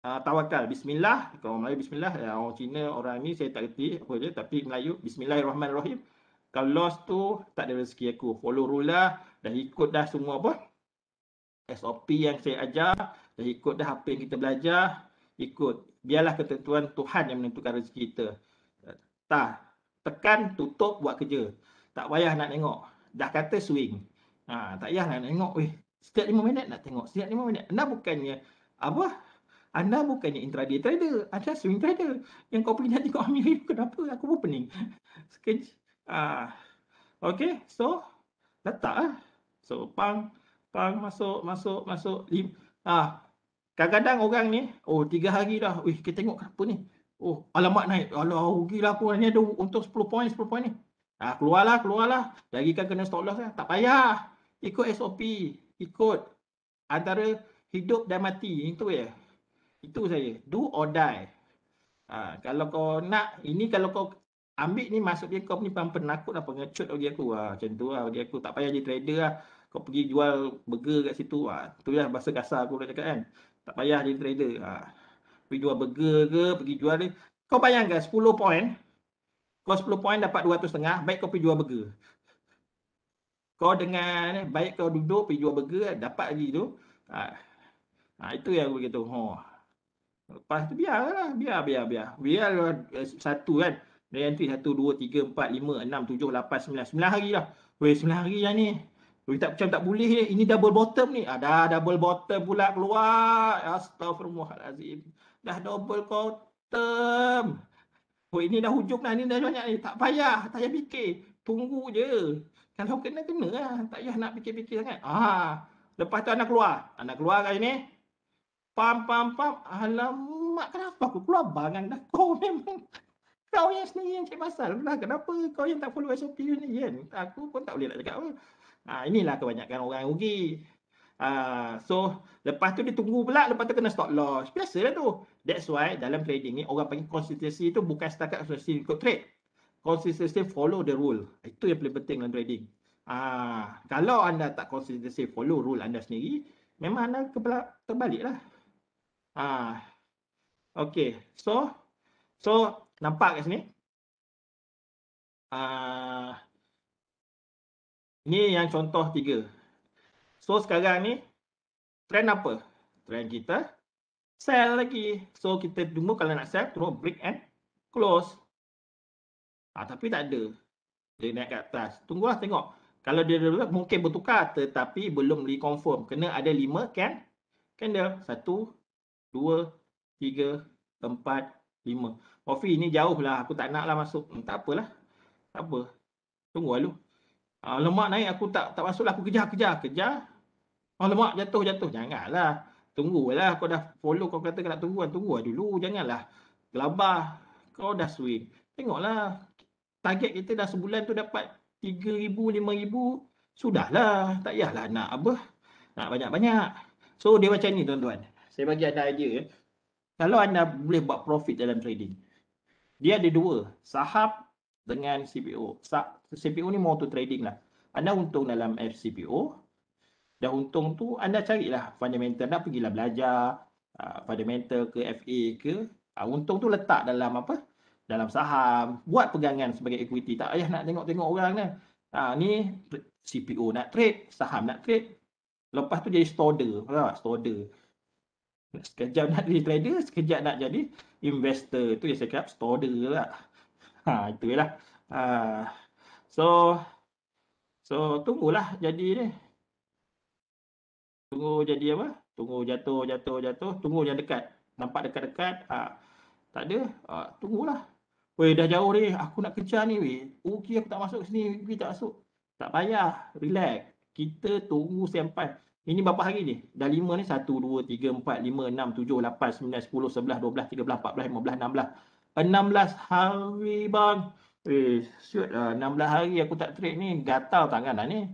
tawakal, bismillah. Kalau Melayu bismillah, orang Cina, orang ni saya tak reti apa je, tapi Melayu bismillahirrahmanirrahim. Kalau loss tu tak ada rezeki aku, follow rule lah, dah ikut dah semua apa SOP yang saya ajar, dah ikut dah apa yang kita belajar, ikut. Biarlah ketentuan Tuhan yang menentukan rezeki kita. Tekan, tutup, buat kerja. Tak payah nak tengok. Dah kata swing. Tak payah nak tengok. Setiap 5 minit nak tengok. Setiap 5 minit. Anda bukannya intraday trader. Anda swing trader. Yang kau pergi nak tengok Amir, kenapa? Aku pun pening. Okay, so letak lah. So, pang, masuk. Kadang-kadang orang ni, 3 hari dah. Kita tengok apa ni? Alamak naik. Alah, rugilah aku. Ni ada untung 10 poin ni. Keluarlah. Lagikan kena stop loss lah. Tak payah. Ikut SOP. Ikut. Antara hidup dan mati. Itu ya. Itu saya. Do or die. Kalau kau nak, ini kalau kau ambil ni, maksudnya kau ni penakut lah, pengecut bagi aku. Macam tu lah bagi aku. Tak payah jadi trader lah. Kau pergi jual burger kat situ. Tu lah bahasa kasar aku dah cakap kan. Tak payah jadi trader. Pergi jual burger ke, pergi jual ni. Kau bayangkan 10 poin. Kau 10 poin dapat 200.5, baik kau pergi jual burger. Kau dengan baik kau duduk pergi jual burger, dapat lagi tu. Itu yang aku begitu. Lepas tu biarlah. Biar satu kan. Dari entry 1, 2, 3, 4, 5, 6, 7, 8, 9. 9 hari lah. 9 hari lah ni. Macam tak boleh ni. Ini double bottom ni. Dah double bottom pula keluar. Astaghfirullahalazim. Dah double bottom. Ini dah hujung dah. Ni dah banyak ni. Tak payah fikir. Tunggu je. Kalau kena lah. Tak payah nak fikir-fikir sangat. Lepas tu anak keluar kat sini. Pam. Alamak, kenapa aku keluar bangang dah? Kau memang, kau yang sendiri yang cik pasal. Kenapa kau yang tak follow SOP ni kan? Aku pun tak boleh nak cakap apa. Inilah kebanyakan orang rugi. So, lepas tu dia tunggu pula, lepas tu kena stop loss. Biasalah tu. That's why dalam trading ni, orang panggil konsistensi tu bukan setakat konsistensi ikut trade. Konsistensi follow the rule. Itu yang paling penting dalam trading. Kalau anda tak konsistensi follow rule anda sendiri, memang anda terbalik lah. Okay. So, nampak kat sini. Ni yang contoh 3. So sekarang ni trend apa? Trend kita sell lagi. So kita tunggu kalau nak sell terus break and close. Tapi tak ada. Dia naik ke atas. Tunggulah tengok. Kalau dia mungkin bertukar tetapi belum reconfirm. Kena ada 5 candle. 1, 2, 3, 4, 5. Ofi ni jauh lah. Aku tak nak lah masuk. Tak apalah. Tak apa. Tunggu dulu. Lemak naik aku tak masuk lah. Aku kejar. Lemak jatuh. Janganlah. Tunggulah. Kau dah follow, kau kata kau nak tunggu. Tunggu dulu. Janganlah gelabah. Kau dah swing. Tengoklah. Target kita dah sebulan tu dapat 3,000, 5,000. Sudahlah. Tak payahlah nak apa. Nak banyak-banyak. So dia macam ni tuan-tuan. Saya bagi anda idea. Kalau anda boleh buat profit dalam trading. Dia ada 2. Saham dengan CPO. CPO ni more to trading lah. Anda untung dalam FCPO. Dah untung tu anda carilah fundamental. Anda pergilah belajar fundamental ke FA ke. Untung tu letak dalam apa? Dalam saham. Buat pegangan sebagai equity. Tak payah nak tengok-tengok orang kan. Ni CPO nak trade. Saham nak trade. Lepas tu jadi stoder. Stoder. Sekejap nak jadi trader. Sekejap nak jadi investor. Itu yang saya cakap stoder lah. Itulah. So tunggulah jadi ni. Tunggu jadi apa? Tunggu jatuh. Tunggu yang dekat. Nampak dekat-dekat. Tak ada. Tunggulah. Dah jauh ni. Aku nak kejar ni. Okey, aku tak masuk sini. Tak masuk. Tak payah. Relax. Kita tunggu sampai. Ini berapa hari ni? Dah 5 ni. 1, 2, 3, 4, 5, 6, 7, 8, 9, 10, 11, 12, 13, 14, 15, 16. 16 hari bang. Shoot lah. 16 hari aku tak trade ni. Gatal tangan lah ni.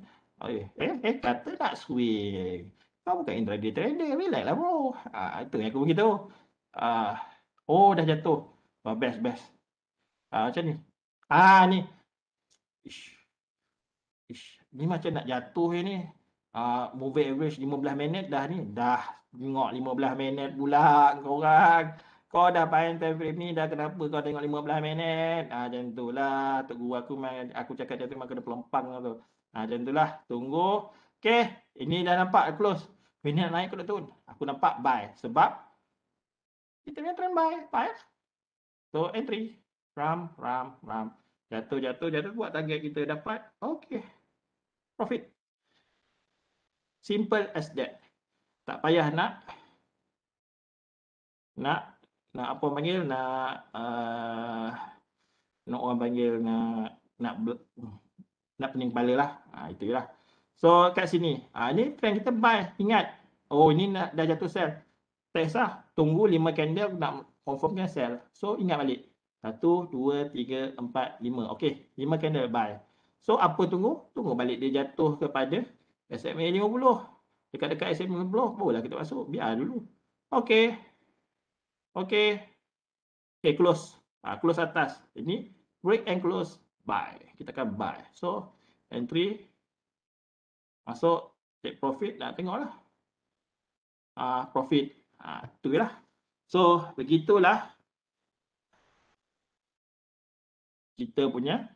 Kata tak swing. Kau bukan intraday trader. Relax lah bro. Itu yang aku beritahu. Dah jatuh. Best. Macam ni. Ni. Ni macam nak jatuh ni. Moving average 15 minit dah ni. Dah tengok 15 minit pula korang. Kau dah main time frame ni dah, kenapa kau tengok 15 minit? Macam tu lah. Tok guru aku cakap dia tu memang kena pelempang tu. Macam tu lah. Tunggu. Okay. Ini dah nampak close. Minit naik aku nak turun. Aku nampak buy. Sebab kita punya trend buy. Buy lah. So entry. Ram. Jatuh. Buat target kita dapat. Okay. Profit. Simple as that. Tak payah nak apa panggil, nak orang panggil nak pening kepala lah. Itu je lah. So kat sini, ni trend kita buy. Ingat, ini dah jatuh sell. Test lah. Tunggu 5 candle nak confirmkan sell. So ingat balik. 1, 2, 3, 4, 5. Okay, 5 candle buy. So apa tunggu? Tunggu balik dia jatuh kepada SMA 50. Dekat-dekat SMA 50, barulah kita masuk. Biar dulu. Okay, close. Close atas. Ini break and close, buy. Kita akan buy. So, entry. Masuk, take profit. Nak tengoklah. Profit. Itu je lah. So, begitulah kita punya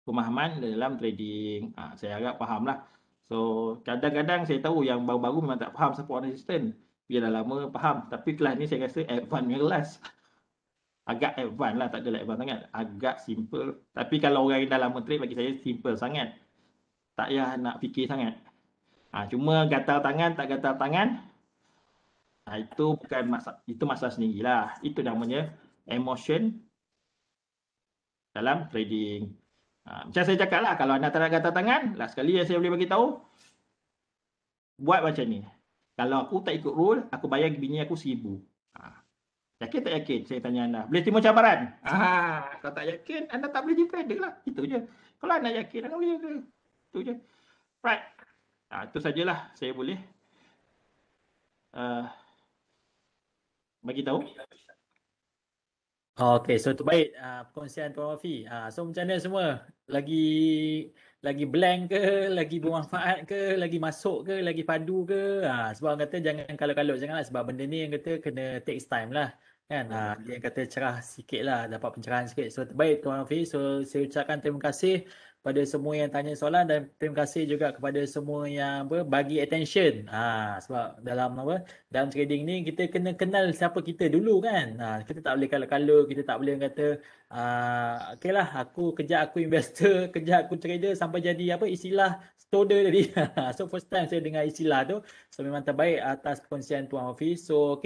pemahaman dalam trading. Saya harap faham lah. So, kadang-kadang saya tahu yang baru-baru memang tak faham support and resistance. Dia dah lama faham. Tapi kelas ni saya rasa advance punya kelas. Agak advance lah. Tak adalah advance sangat. Agak simple. Tapi kalau orang yang dah lama trade, bagi saya simple sangat. Tak payah nak fikir sangat. Cuma gatal tangan, tak gatal tangan. Itu bukan masalah. Itu masalah sendirilah. Itu namanya emotion dalam trading. Macam saya cakap lah, kalau anda tak nak gatal tangan, last sekali yang saya boleh bagi tahu, buat macam ni. Kalau aku tak ikut rule, aku bayar bini aku 1,000. Yakin tak yakin? Saya tanya anda. Boleh terima cabaran? Kalau tak yakin, anda tak boleh jadi trader lah. Itu je. Kalau anda yakin, anda boleh trader. Itu je. Right. Itu sajalah saya boleh bagi tahu. Okay, so terbaik perkongsian Tuan Wafi. So macam mana semua? Lagi blank ke? Lagi bermanfaat ke? Lagi masuk ke? Lagi padu ke? Sebab orang kata jangan kalut-kalut. Janganlah, sebab benda ni yang kata kena takes time lah. Kan? Dia yang kata cerah sikit lah. Dapat pencerahan sikit. So terbaik Tuan Wafi. So saya ucapkan terima kasih pada semua yang tanya soalan, dan terima kasih juga kepada semua yang bagi attention. Sebab dalam trading ni kita kena kenal siapa kita dulu kan. Kita tak boleh kalut-kalut, kita tak boleh kata okeylah aku investor, kejap aku trader sampai jadi istilah stoder tadi. So first time saya dengar istilah tu. So memang terbaik atas perkongsian Tuan Wafi. So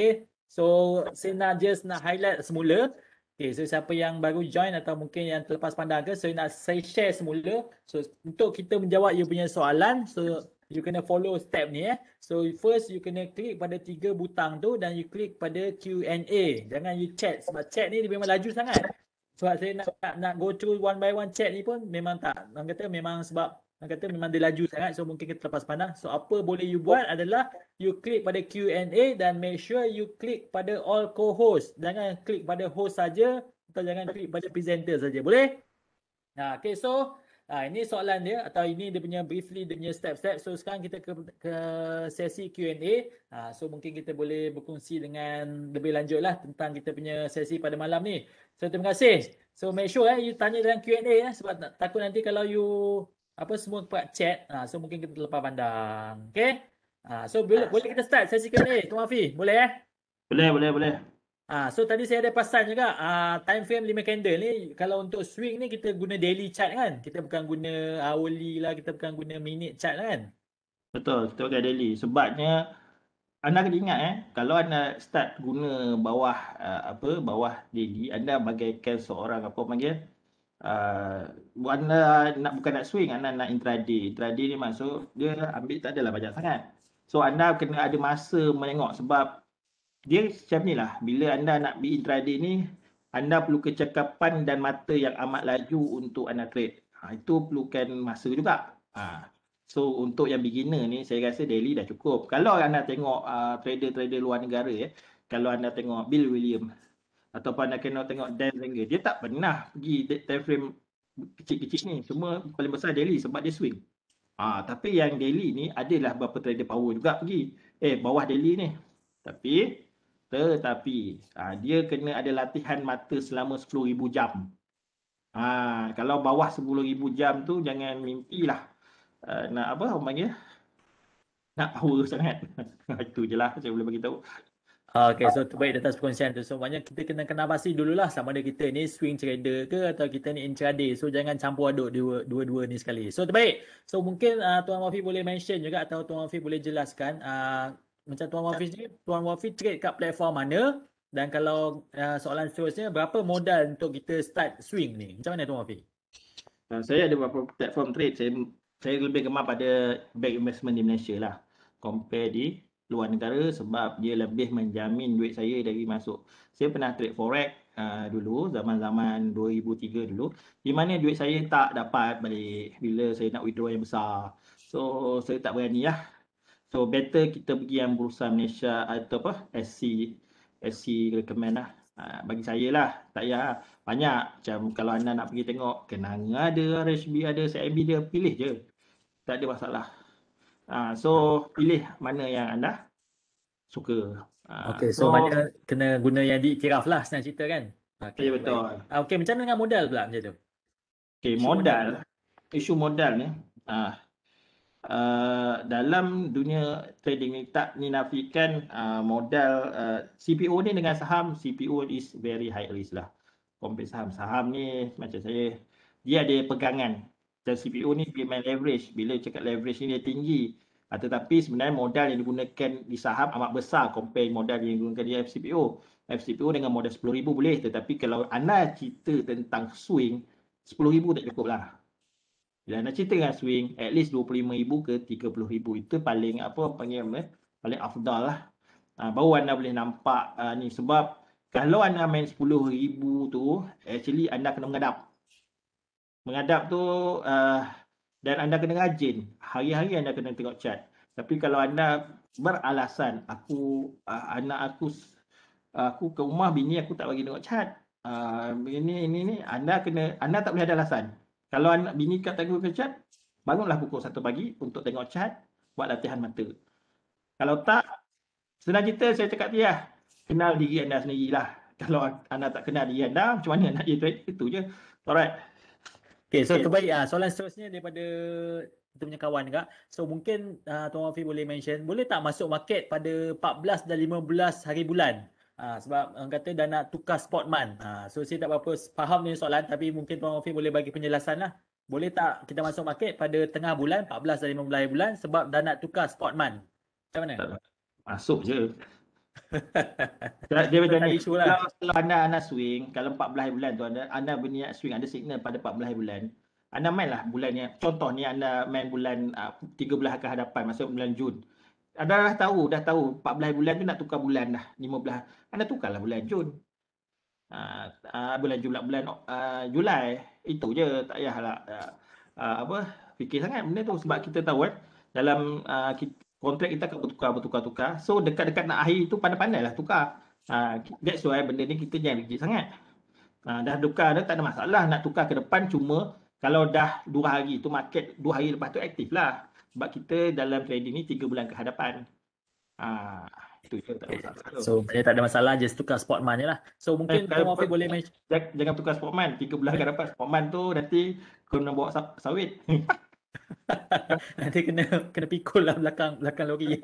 saya nak highlight semula. Okay, so siapa yang baru join atau mungkin yang terlepas pandang ke, saya share semula. So untuk kita menjawab you punya soalan, so you kena follow step ni So first you kena klik pada 3 butang tu dan you klik pada Q&A. Jangan you chat, sebab chat ni dia memang laju sangat. Sebab saya nak go through one by one chat ni pun memang tak. Orang kata memang dia laju sangat, so mungkin kita lepas pandang. So apa boleh you buat adalah you klik pada Q&A dan make sure you klik pada all co-host. Jangan klik pada host saja atau jangan klik pada presenter saja. Boleh? Okay, so ini soalan dia atau ini dia punya briefly dia punya step-step. So sekarang kita ke sesi Q&A. So mungkin kita boleh berkongsi dengan lebih lanjut lah tentang kita punya sesi pada malam ni. So terima kasih. So make sure you tanya dalam Q&A sebab takut nanti kalau you semua buat chat, so mungkin kita lepas pandang. Okay? So boleh kita start sesi Q&A, Tuan Wafi? Boleh Boleh. So tadi saya ada pesan juga, time frame 5 candle ni, kalau untuk swing ni kita guna daily chart kan? Kita bukan guna hourly lah, kita bukan guna minute chart kan? Betul, kita pakai daily. Sebabnya anda kena ingat kalau anda start guna bawah daily, anda bagaikan seorang anda bukan nak swing, anda nak intraday. Intraday ni maksud dia ambil tak adalah banyak sangat. So anda kena ada masa menengok sebab dia macam ni lah. Bila anda nak be intraday ni, anda perlu kecakapan dan mata yang amat laju untuk anda trade. Itu perlukan masa juga. So untuk yang beginner ni, saya rasa daily dah cukup. Kalau anda tengok trader-trader luar negara, kalau anda tengok Bill Williams ataupun anda kena tengok Dan Zenger, dia tak pernah pergi time frame kecil-kecil ni. Semua paling besar daily sebab dia swing. Tapi yang daily ni adalah beberapa trader power juga pergi. Bawah daily ni. Tetapi dia kena ada latihan mata selama 10,000 jam. Kalau bawah 10,000 jam tu jangan mimpilah nak apa orang panggil? Nak power sangat. Itu je lah saya boleh bagi tahu. Okay, so terbaik atas perkongsian tu. So maknanya kita kena kenal pasti dululah sama ada kita ni swing trader ke atau kita ni intraday. So jangan campur aduk dua-dua ni sekali. So terbaik. So mungkin Tuan Wafi boleh mention juga atau Tuan Wafi boleh jelaskan macam Tuan Wafi ni, Tuan Wafi trade kat platform mana, dan kalau soalan seterusnya, berapa modal untuk kita start swing ni? Macam mana Tuan Wafi? Saya ada beberapa platform trade. Saya lebih gemar pada back investment di Malaysia lah. Compare di luar negara sebab dia lebih menjamin duit saya dari masuk. Saya pernah trade forex dulu, zaman-zaman 2003 dulu, di mana duit saya tak dapat balik bila saya nak withdraw yang besar. So saya tak berani lah. So better kita pergi yang Bursa Malaysia atau apa SC recommend lah. Bagi saya lah, tak payah banyak. Macam kalau anda nak pergi tengok Kenanga ada, RHB ada, CIMB dia, pilih je. Tak ada masalah. So pilih mana yang anda suka. Okay, so maknanya kena guna yang diiktiraf lah senang cerita kan? Okay, betul. Okay, macam mana dengan modal pula macam tu? Okay, isu modal ni dalam dunia trading ni tak dinafikan modal CPO ni dengan saham. CPO is very high risk lah compare saham. Saham ni macam saya, dia ada pegangan. Dan CPO ni dia main leverage. Bila cakap leverage ni dia tinggi. Tetapi sebenarnya modal yang digunakan di saham amat besar compare modal yang digunakan di FCPO. FCPO dengan modal 10,000 boleh. Tetapi kalau anda cerita tentang swing, 10,000 tak cukup lah. Bila anda cerita dengan swing, at least 25,000 ke 30,000. Itu paling paling afdal lah. Baru anda boleh nampak ni. Sebab kalau anda main 10,000 tu, actually anda kena mengadap. Mengadap tu dan anda kena rajin. Hari-hari anda kena tengok chart. Tapi kalau anda beralasan, anak aku ke rumah, bini aku tak bagi tengok chart. Ini anda tak boleh ada alasan. Kalau anak bini kat tengok ke chart, bangunlah pukul 1 pagi untuk tengok chart, buat latihan mata. Kalau tak, senang cerita saya cakap dia, kenal diri anda sendirilah. Kalau anda tak kenal diri anda, macam mana nak jadi trade? Itu je. Alright. Okay, so terbaik. Soalan seterusnya daripada kita punya kawan juga. So mungkin Tuan Wafi boleh mention, boleh tak masuk market pada 14 dan 15 hari bulan? Sebab orang kata dah nak tukar spotman. So saya tak berapa faham ni soalan, tapi mungkin Tuan Wafi boleh bagi penjelasan lah. Boleh tak kita masuk market pada tengah bulan, 14 dan 15 hari bulan sebab dah nak tukar spotman? Macam mana? Masuk je. Dia macam ni. Kalau anda swing, kalau 14 hari bulan tu anda berniat swing, ada signal pada 14 hari bulan, anda mainlah bulannya. Contoh ni anda main bulan 3 bulan akan hadapan, masuk bulan Jun. Anda dah tahu 14 hari bulan tu nak tukar bulan dah, 15. Anda tukarlah bulan Jun. Bulan Jun pula bulan Julai. Itu je, tak payahlah fikir sangat benda tu sebab kita tahu dalam kontrak kita akan bertukar. So dekat-dekat nak akhir tu pandai-pandailah tukar. That's why benda ni kita jangan rigid sangat. Dah tukar dah tak ada masalah nak tukar ke depan, cuma kalau dah 2 hari tu market 2 hari lepas tu aktif lah. Sebab kita dalam trading ni 3 bulan ke hadapan. Itu je, tak ada masalah. So tak ada masalah, just tukar spotman je lah. So mungkin Tuan Wafi boleh mention. Jangan tukar spotman, 3 bulan ke hadapan. Spotman tu nanti kena bawa sawit. Nanti kena pikul lah belakang lori.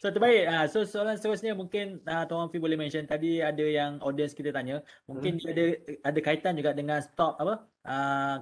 So terbaik. So soalan seterusnya mungkin Tuan Wafi boleh mention, tadi ada yang audience kita tanya, mungkin dia ada kaitan juga dengan stop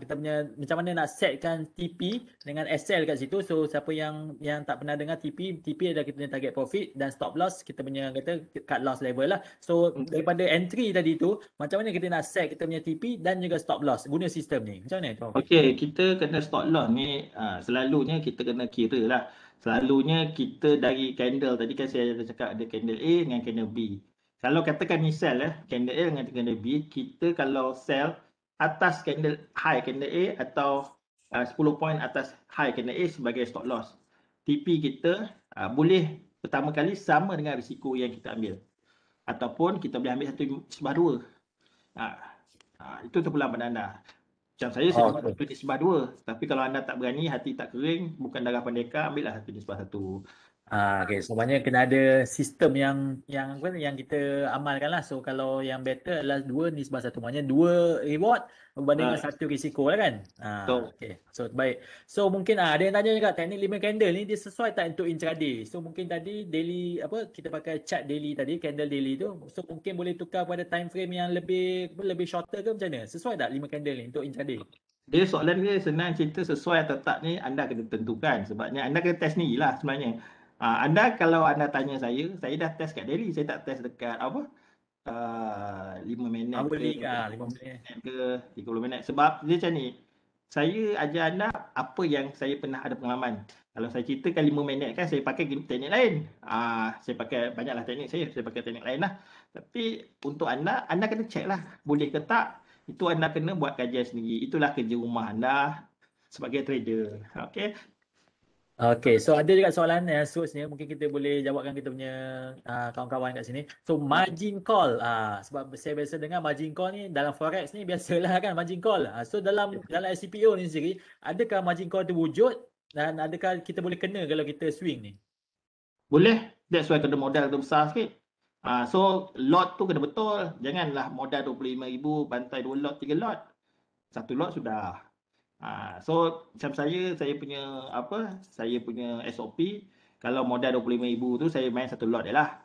kita punya macam mana nak setkan TP dengan SL kat situ. So siapa yang tak pernah dengar TP adalah kita punya target profit, dan stop loss kita punya kata cut loss level lah. So daripada entry tadi tu, macam mana kita nak set kita punya TP dan juga stop loss guna sistem ni? Macam mana Tuan Wafi? Okey, kita kena stop loss ni selalunya kita kena kira lah. Selalunya kita dari candle, tadi kan saya ada cakap ada candle A dengan candle B. Kalau katakan ni sell candle A dengan candle B, kita kalau sell atas candle high candle A atau 10 point atas high candle A sebagai stop loss. TP kita boleh pertama kali sama dengan risiko yang kita ambil. Ataupun kita boleh ambil satu sebah dua. Itu terpulang pada anda. Macam saya ambil satu nisbah dua. Tapi kalau anda tak berani, hati tak kering, bukan darah pendekar, ambillah satu nisbah satu. Okay. So maknanya kena ada sistem yang apa yang kita amalkan lah. So kalau yang better adalah 2 nisbah 1. Maknanya 2 reward berbanding dengan 1 risiko lah kan. Okay. So baik. So mungkin ada yang tanya juga teknik 5 candle ni dia sesuai tak untuk intraday. So mungkin tadi daily kita pakai chart daily tadi, candle daily tu. So mungkin boleh tukar pada time frame yang lebih shorter ke macam mana? Sesuai tak 5 candle ni untuk intraday? Dia soalan dia senang cerita sesuai atau tak ni anda kena tentukan. Sebabnya anda kena test ni lah sebenarnya. Anda kalau anda tanya saya dah test kat daily. Saya tak test dekat 5 minit ke 5 minit ke 30 minit. Sebab dia macam ni. Saya ajar anda apa yang saya pernah ada pengalaman. Kalau saya ceritakan 5 minit kan saya pakai teknik lain. Saya pakai banyaklah teknik saya pakai teknik lain lah. Tapi untuk anda kena check lah. Boleh ke tak? Itu anda kena buat kajian sendiri. Itulah kerja rumah anda sebagai trader. Okay. Okay, so ada juga soalan yang seterusnya mungkin kita boleh jawabkan kita punya kawan-kawan kat sini. So margin call, sebab saya biasa dengar margin call ni dalam forex ni biasalah kan margin call. So dalam SCPO ni sendiri, adakah margin call tu wujud dan adakah kita boleh kena kalau kita swing ni? Boleh, that's why kena modal tu besar sikit. So lot tu kena betul. Janganlah modal 25,000 bantai 2 lot, 3 lot. 1 lot sudah. So macam saya punya saya punya SOP kalau modal 25,000 tu saya main 1 lot je lah.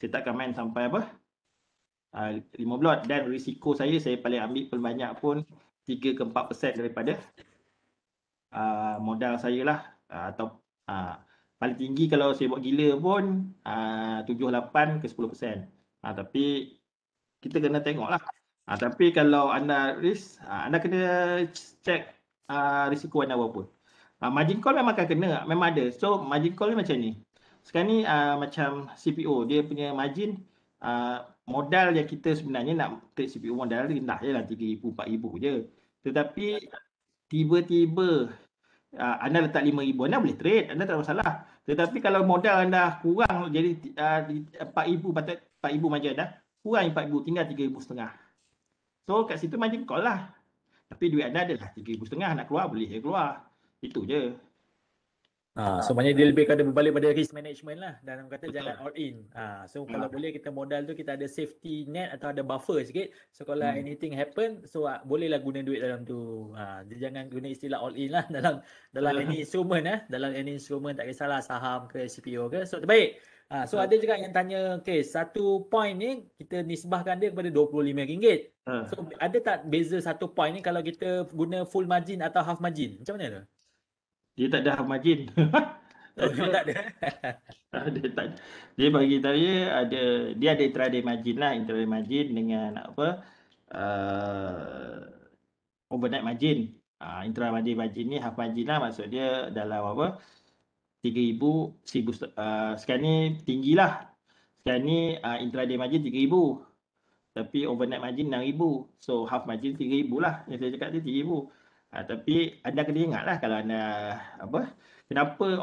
Saya takkan main sampai 5 lot dan risiko saya paling ambil paling banyak pun 3 ke 4% daripada modal saya lah. Atau paling tinggi kalau saya buat gila pun 7-8 ke 10%. Tapi kita kena tengok lah. Tapi kalau anda risk, anda kena check risiko anda berapa. Margin call memang akan kena, memang ada. So margin call ni macam ni. Sekarang ni macam CPO, dia punya margin modal yang kita sebenarnya nak trade CPO modal rendah je lah 3,000, 4,000 je. Tetapi tiba-tiba anda letak 5,000, anda boleh trade, anda tak ada masalah. Tetapi kalau modal anda kurang jadi 4,000, patut 4,000 margin anda, kurang 4,000, tinggal 3,500. So kat situ margin call lah. Tapi duit anda adalah 3,500, nak keluar boleh keluar. Itu je. So maknanya dia lebih kepada berbalik pada risk management lah. Dan kata jangan all in. So kalau boleh kita modal tu kita ada safety net atau ada buffer sikit. So kalau anything happen, so bolehlah guna duit dalam tu. Dia jangan guna istilah all in lah dalam any instrument dalam any instrument, tak kisahlah saham ke CPO ke. So baik. So ada juga yang tanya, okay, 1 point ni kita nisbahkan dia kepada RM25. So ada tak beza 1 point ni kalau kita guna full margin atau half margin? Macam mana tu? Dia tak ada half margin. Tak ada. Dia bagi saya dia ada intraday margin lah, intraday margin dengan overnight margin. Intraday margin ni half margin lah, maksud dia dalam 3,000, 1,000. Sekarang ni tinggilah. Sekarang ni intraday margin 3,000. Tapi overnight margin 6,000. So half margin 3,000 lah. Yang saya cakap tu 3,000. Tapi anda kena ingat lah kalau anda kenapa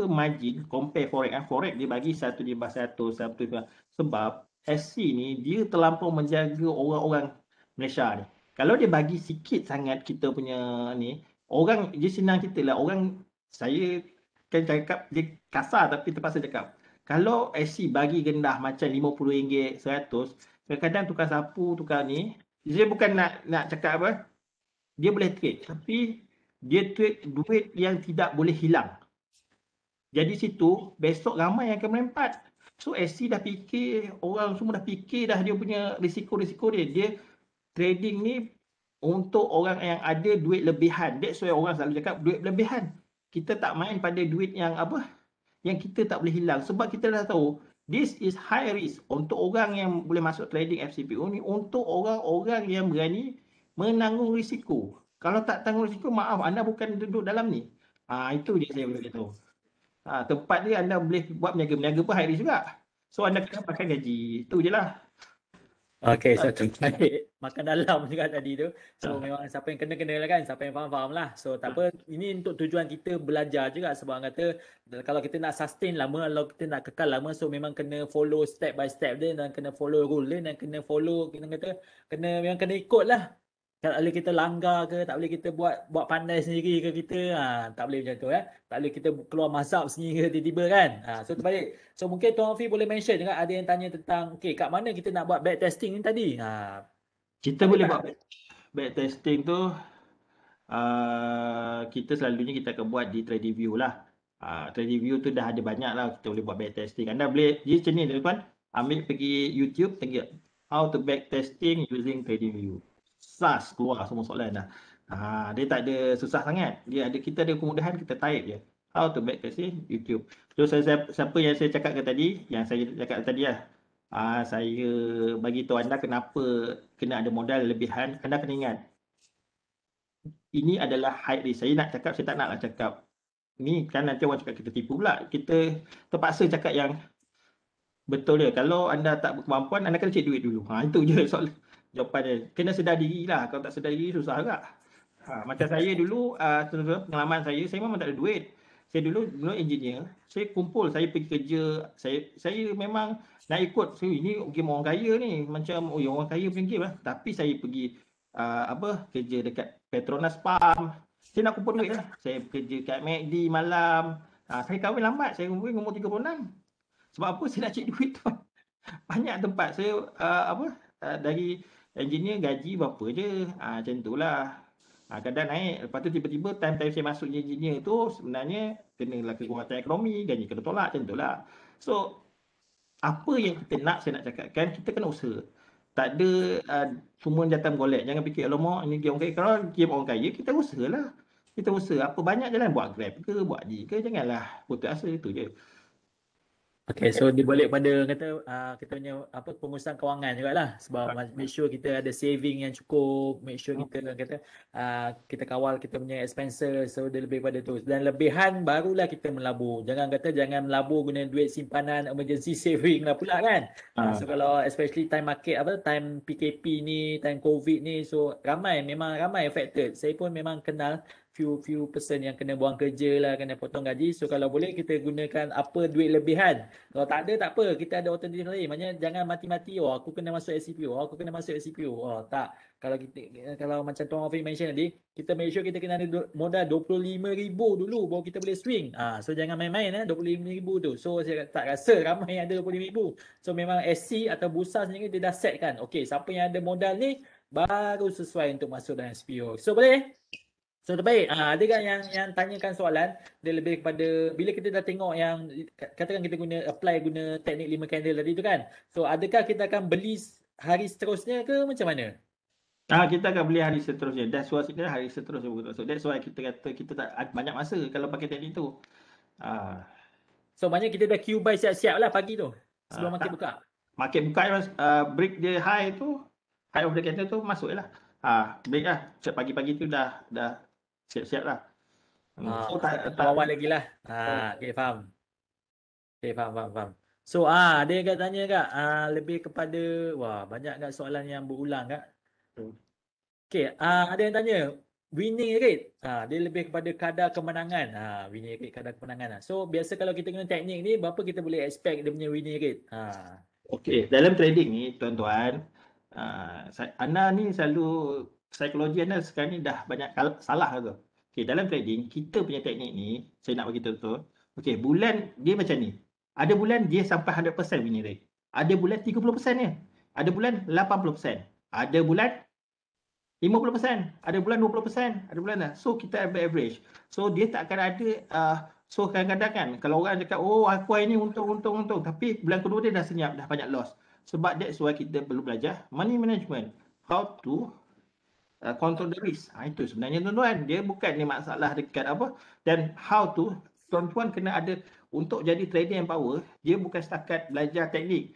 margin compare forex. Forex dia bagi 1/100, 1/100. Sebab SC ni dia terlampau menjaga orang-orang Malaysia ni. Kalau dia bagi sikit sangat kita punya ni, orang dia senang kita lah. Orang, saya kan cakap dia kasar tapi terpaksa cakap. Kalau SC bagi rendah macam RM50, 100, kadang-kadang tukar sapu, tukar ni, dia bukan nak cakap dia boleh trade, tapi dia trade duit yang tidak boleh hilang. Jadi situ besok ramai yang akan melompat. So SC dah fikir, orang semua dah fikir dah dia punya risiko-risiko dia. Dia trading ni untuk orang yang ada duit lebihan. That's why orang selalu cakap duit lebihan. Kita tak main pada duit yang yang kita tak boleh hilang. Sebab kita dah tahu this is high risk untuk orang yang boleh masuk trading FCPO ni, untuk orang-orang yang berani menanggung risiko. Kalau tak tanggung risiko, maaf, anda bukan duduk dalam ni. Itu je saya boleh tahu. Tempat dia anda boleh buat berniaga pun high risk juga. So anda kena pakai gaji. Itu je lah. Okay, so terbaik makan dalam juga tadi tu. So Ah. memang siapa yang kena lah kan, siapa yang faham lah. So tak apa, ini untuk tujuan kita belajar juga sebab orang kata kalau kita nak sustain lama, kalau kita nak kekal lama, so memang kena follow step by step dia dan kena follow rule dia dan kena follow, kita kata memang kena ikut lah. Tak boleh kita langgar ke, tak boleh kita buat pandai sendiri ke kita. Tak boleh macam tu Tak boleh kita keluar mazhab sendiri tiba-tiba kan. So terbalik. So mungkin Tuan Afi boleh mention juga ada yang tanya tentang kat mana kita nak buat back testing ni tadi. Kita Ada boleh tak? buat back testing tu, kita selalunya kita akan buat di TradingView lah. TradingView tu dah ada banyak lah kita boleh buat back testing. Anda boleh, dia macam ni tuan-tuan, ambil pergi YouTube, tengok how to back testing using TradingView. SAS keluar semua soalan dah. Dia tak ada susah sangat. Kita ada kemudahan, kita type je. How to back testing YouTube. So siapa yang saya cakapkan tadi, yang saya cakap tadi lah. Saya bagi tahu anda kenapa kena ada modal lebihan. Anda kena ingat, ini adalah high risk. Saya nak cakap, saya tak naklah cakap. Ni kan nanti orang cakap kita tipu pula. Kita terpaksa cakap yang betul dia. Kalau anda tak berkemampuan, anda kena cek duit dulu. Itu je soal jawapan dia. Kena sedar diri lah. Kalau tak sedar diri, susah agak. Macam saya dulu, pengalaman saya memang tak ada duit. Saya dulu engineer, saya kumpul, saya pergi kerja, saya memang nak ikut, ini game orang kaya ni, macam orang kaya punya game lah. Tapi saya pergi kerja dekat Petronas Palm. Saya nak kumpul duit lah. Saya kerja kat McD malam. Saya kahwin lambat, saya kahwin umur 36. Sebab apa? Saya nak cek duit tu. Banyak tempat saya dari engineer gaji berapa je. Macam tu lah. Kadang naik, lepas tu tiba-tiba time saya masuk engineer tu sebenarnya kenalah kekuatan ekonomi, gaji kena tolak, macam tu lah. So, apa yang kita nak, saya nak cakapkan, kita kena usaha. Tak ada semua jatah golek. Jangan fikir, alamak, ini game orang kaya. Kalau game orang kaya, kita usahalah. Kita usaha. Apa banyak jalan, buat Grab ke, buat G ke, janganlah putus asa, itu je. Okay, so dia balik pada kata kita punya pengurusan kewangan jugalah sebab make sure kita ada saving yang cukup, make sure kita kata kita kawal kita punya expenses, so dia lebih pada tu. Dan lebihan barulah kita melabur. Jangan melabur guna duit simpanan emergency saving lah pula kan. So kalau especially time market time PKP ni, time COVID ni, so memang ramai affected. Saya pun memang kenal few person yang kena buang kerja lah, kena potong gaji. So kalau boleh kita gunakan duit lebihan. Kalau tak ada tak apa, kita ada alternatif lain. Maknanya jangan mati-mati aku kena masuk SCPO, aku kena masuk SCPO. Tak. Kalau macam Tuan Afiq mention tadi, kita make sure kita kena ada modal 25,000 dulu baru kita boleh swing. So jangan main-main 25,000 tu. So saya tak rasa ramai yang ada 25,000. So memang SC atau bursa sendiri dia dah set kan. Okey, siapa yang ada modal ni baru sesuai untuk masuk dalam SPO. So boleh? So terbaik. Ada kan yang tanyakan soalan, dia lebih kepada bila kita dah tengok yang katakan kita guna teknik 5 candle tadi tu kan. So adakah kita akan beli hari seterusnya ke macam mana? Kita akan beli hari seterusnya. That's why kita hari seterusnya. So that's why kita kata kita tak ada banyak masa kalau pakai teknik tu. So maknanya kita dah queue buy siap-siap lah pagi tu sebelum market buka. Market buka break dia high tu, high of the candle tu masuk lah. Break lah. Pagi-pagi tu dah siap-siap lah. So tak awal lagi lah. Okay, faham. Okay, faham. So ada yang tanya kak, lebih kepada banyak kat soalan yang berulang kak. Okay, ada yang tanya winning rate. Dia lebih kepada kadar kemenangan. Winning rate, kadar kemenangan. So biasa kalau kita guna teknik ni, berapa kita boleh expect dia punya winning rate? Okay, dalam trading ni tuan-tuan, anda ni selalu psikologi anda sekarang ni dah banyak salah tu. Okay, dalam trading kita punya teknik ni, saya nak bagi tahu. Okay, bulan dia macam ni. Ada bulan dia sampai 100% winning rate. Ada bulan 30% je. Ada bulan 80%. Ada bulan 50%. Ada bulan 20%. Ada bulan dah. So kita average. So dia tak akan ada so kadang-kadang kan kalau orang cakap aku hari ni untung, tapi bulan kedua dia dah senyap, dah banyak loss. Sebab that's why kita perlu belajar money management, how to control the risk. Itu sebenarnya tuan-tuan, dia bukan ni masalah dekat apa, dan how to tuan-tuan kena ada untuk jadi trader yang power. Dia bukan setakat belajar teknik.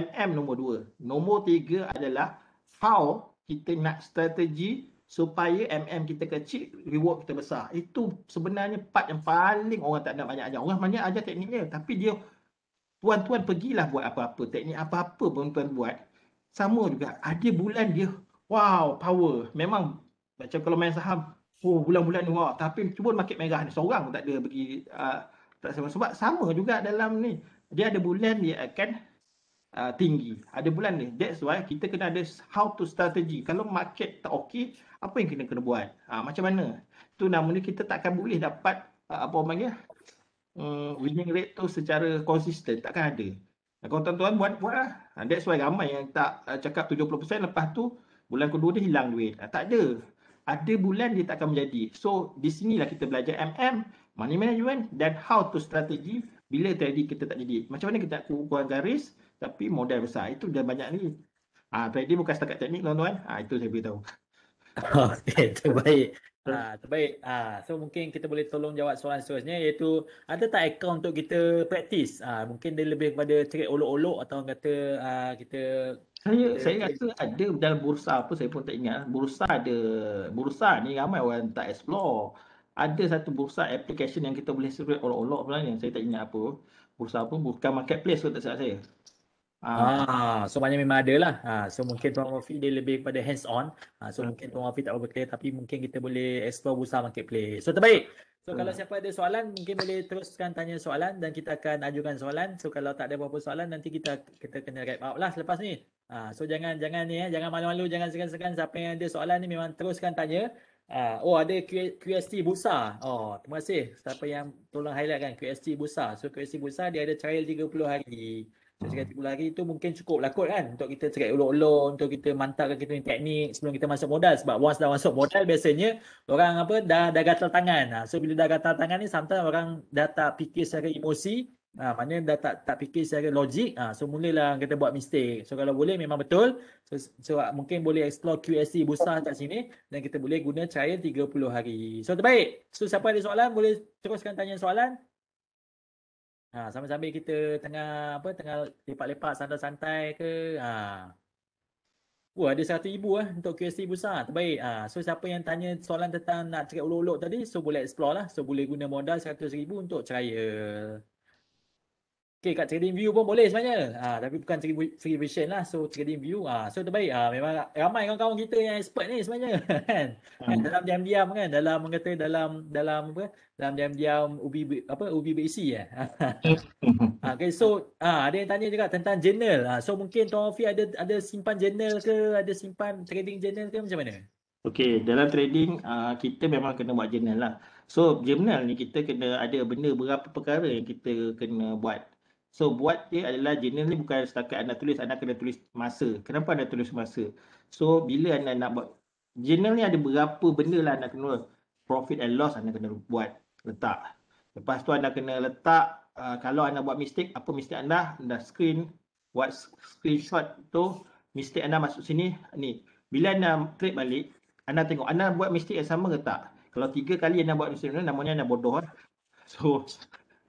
nombor 2. Nombor 3 adalah how kita nak strategi supaya kita kecil, reward kita besar. Itu sebenarnya part yang paling orang tak nak banyak ajar. Orang banyak ajar tekniknya, tapi dia tuan-tuan pergilah buat apa-apa, teknik apa-apa pun tuan buat, sama juga. Ada bulan dia, wow, power. Memang macam kalau main saham, oh bulan-bulan ni wow, tapi cuba market merah ni, seorang tak ada bagi tak sama. Sebab sama juga dalam ni. Dia ada bulan dia akan tinggi. Ada bulan ni. That's why kita kena ada how to strategy. Kalau market tak okey, apa yang kena buat? Macam mana? Tu namanya kita takkan boleh dapat apa orang panggil winning rate tu secara konsisten. Takkan ada. Kalau tuan-tuan buat lah. That's why ramai yang tak cakap 70%, lepas tu bulan kedua dia hilang duit. Tak ada. Ada bulan dia takkan menjadi. So di sinilah kita belajar money management, dan how to strategy bila tadi kita tak jadi. Macam mana kita nak kurang garis tapi modal besar. Itu dah banyak ni. Trading bukan setakat teknik tuan-tuan. Itu saya beritahu. Okey, terbaik. Terbaik. So mungkin kita boleh tolong jawab soalan seterusnya, iaitu ada tak akaun untuk kita praktis? Mungkin dia lebih kepada trade olok-olok atau kata kita Saya rasa ada dalam bursa apa, saya pun tak ingat. Bursa ni ramai orang tak explore. Ada satu bursa application yang kita boleh trade olok-olok sebenarnya. Saya tak ingat apa. Bursa apa, bukan marketplace kalau tak salah saya. So maknanya memang ada lah. So mungkin Tuan Wafi dia lebih kepada hands on. So mungkin Tuan Wafi tak berapa clear, tapi mungkin kita boleh explore bursa marketplace. So terbaik. So kalau siapa ada soalan mungkin boleh teruskan tanya soalan dan kita akan ajukan soalan. So kalau tak ada apa-apa soalan nanti kita kena wrap up lah selepas ni. So jangan ni jangan malu-malu, jangan segan-segan. Siapa yang ada soalan ni memang teruskan tanya. Ada QST Bursa. Terima kasih siapa yang tolong highlight kan QST Bursa. So QST Bursa dia ada trial 30 hari. So 30 hari tu mungkin cukup lah kot kan untuk kita trade ulok-ulok, untuk kita mantapkan kita ni teknik sebelum kita masuk modal. Sebab once dah masuk modal biasanya orang dah gatal tangan. So bila dah gatal tangan ni sometimes orang dah tak fikir secara emosi, maknanya dah tak fikir secara logik. So mulalah kita buat mistake. So kalau boleh memang betul. So mungkin boleh explore QSC Bursa kat sini dan kita boleh guna trial 30 hari. So terbaik. So siapa ada soalan boleh teruskan tanya soalan. Sambil-sambil kita tengah lepak-lepak santai-santai ke. Ada 100,000 untuk QST Bursa. Terbaik. So siapa yang tanya soalan tentang nak trade ulok-ulok tadi, so boleh explore lah. So boleh guna modal 100,000 untuk trial. Okay, kat TradingView pun boleh sebenarnya. Tapi bukan free version lah. So TradingView. So terbaik. Memang ramai kawan-kawan kita yang expert ni sebenarnya. Kan? Dalam diam-diam kan. Dalam diam-diam ubi berisi Okay, so ada yang tanya juga tentang journal. So mungkin Tuan Wafi ada simpan journal ke, ada simpan trading journal ke, macam mana? Okey, dalam trading kita memang kena buat journal lah. So journal ni kita kena ada berapa perkara yang kita kena buat. So buat dia adalah journal ni bukan setakat anda kena tulis masa. Kenapa anda tulis masa? So bila anda nak buat journal ni, ada berapa benda lah anda kena profit and loss anda kena buat, letak. Lepas tu anda kena letak kalau anda buat mistake, apa mistake anda buat screenshot tu, mistake anda masuk sini ni. Bila anda trade balik, anda tengok anda buat mistake yang sama ke tak. Kalau 3 kali anda buat mistake ni, namanya anda bodoh. So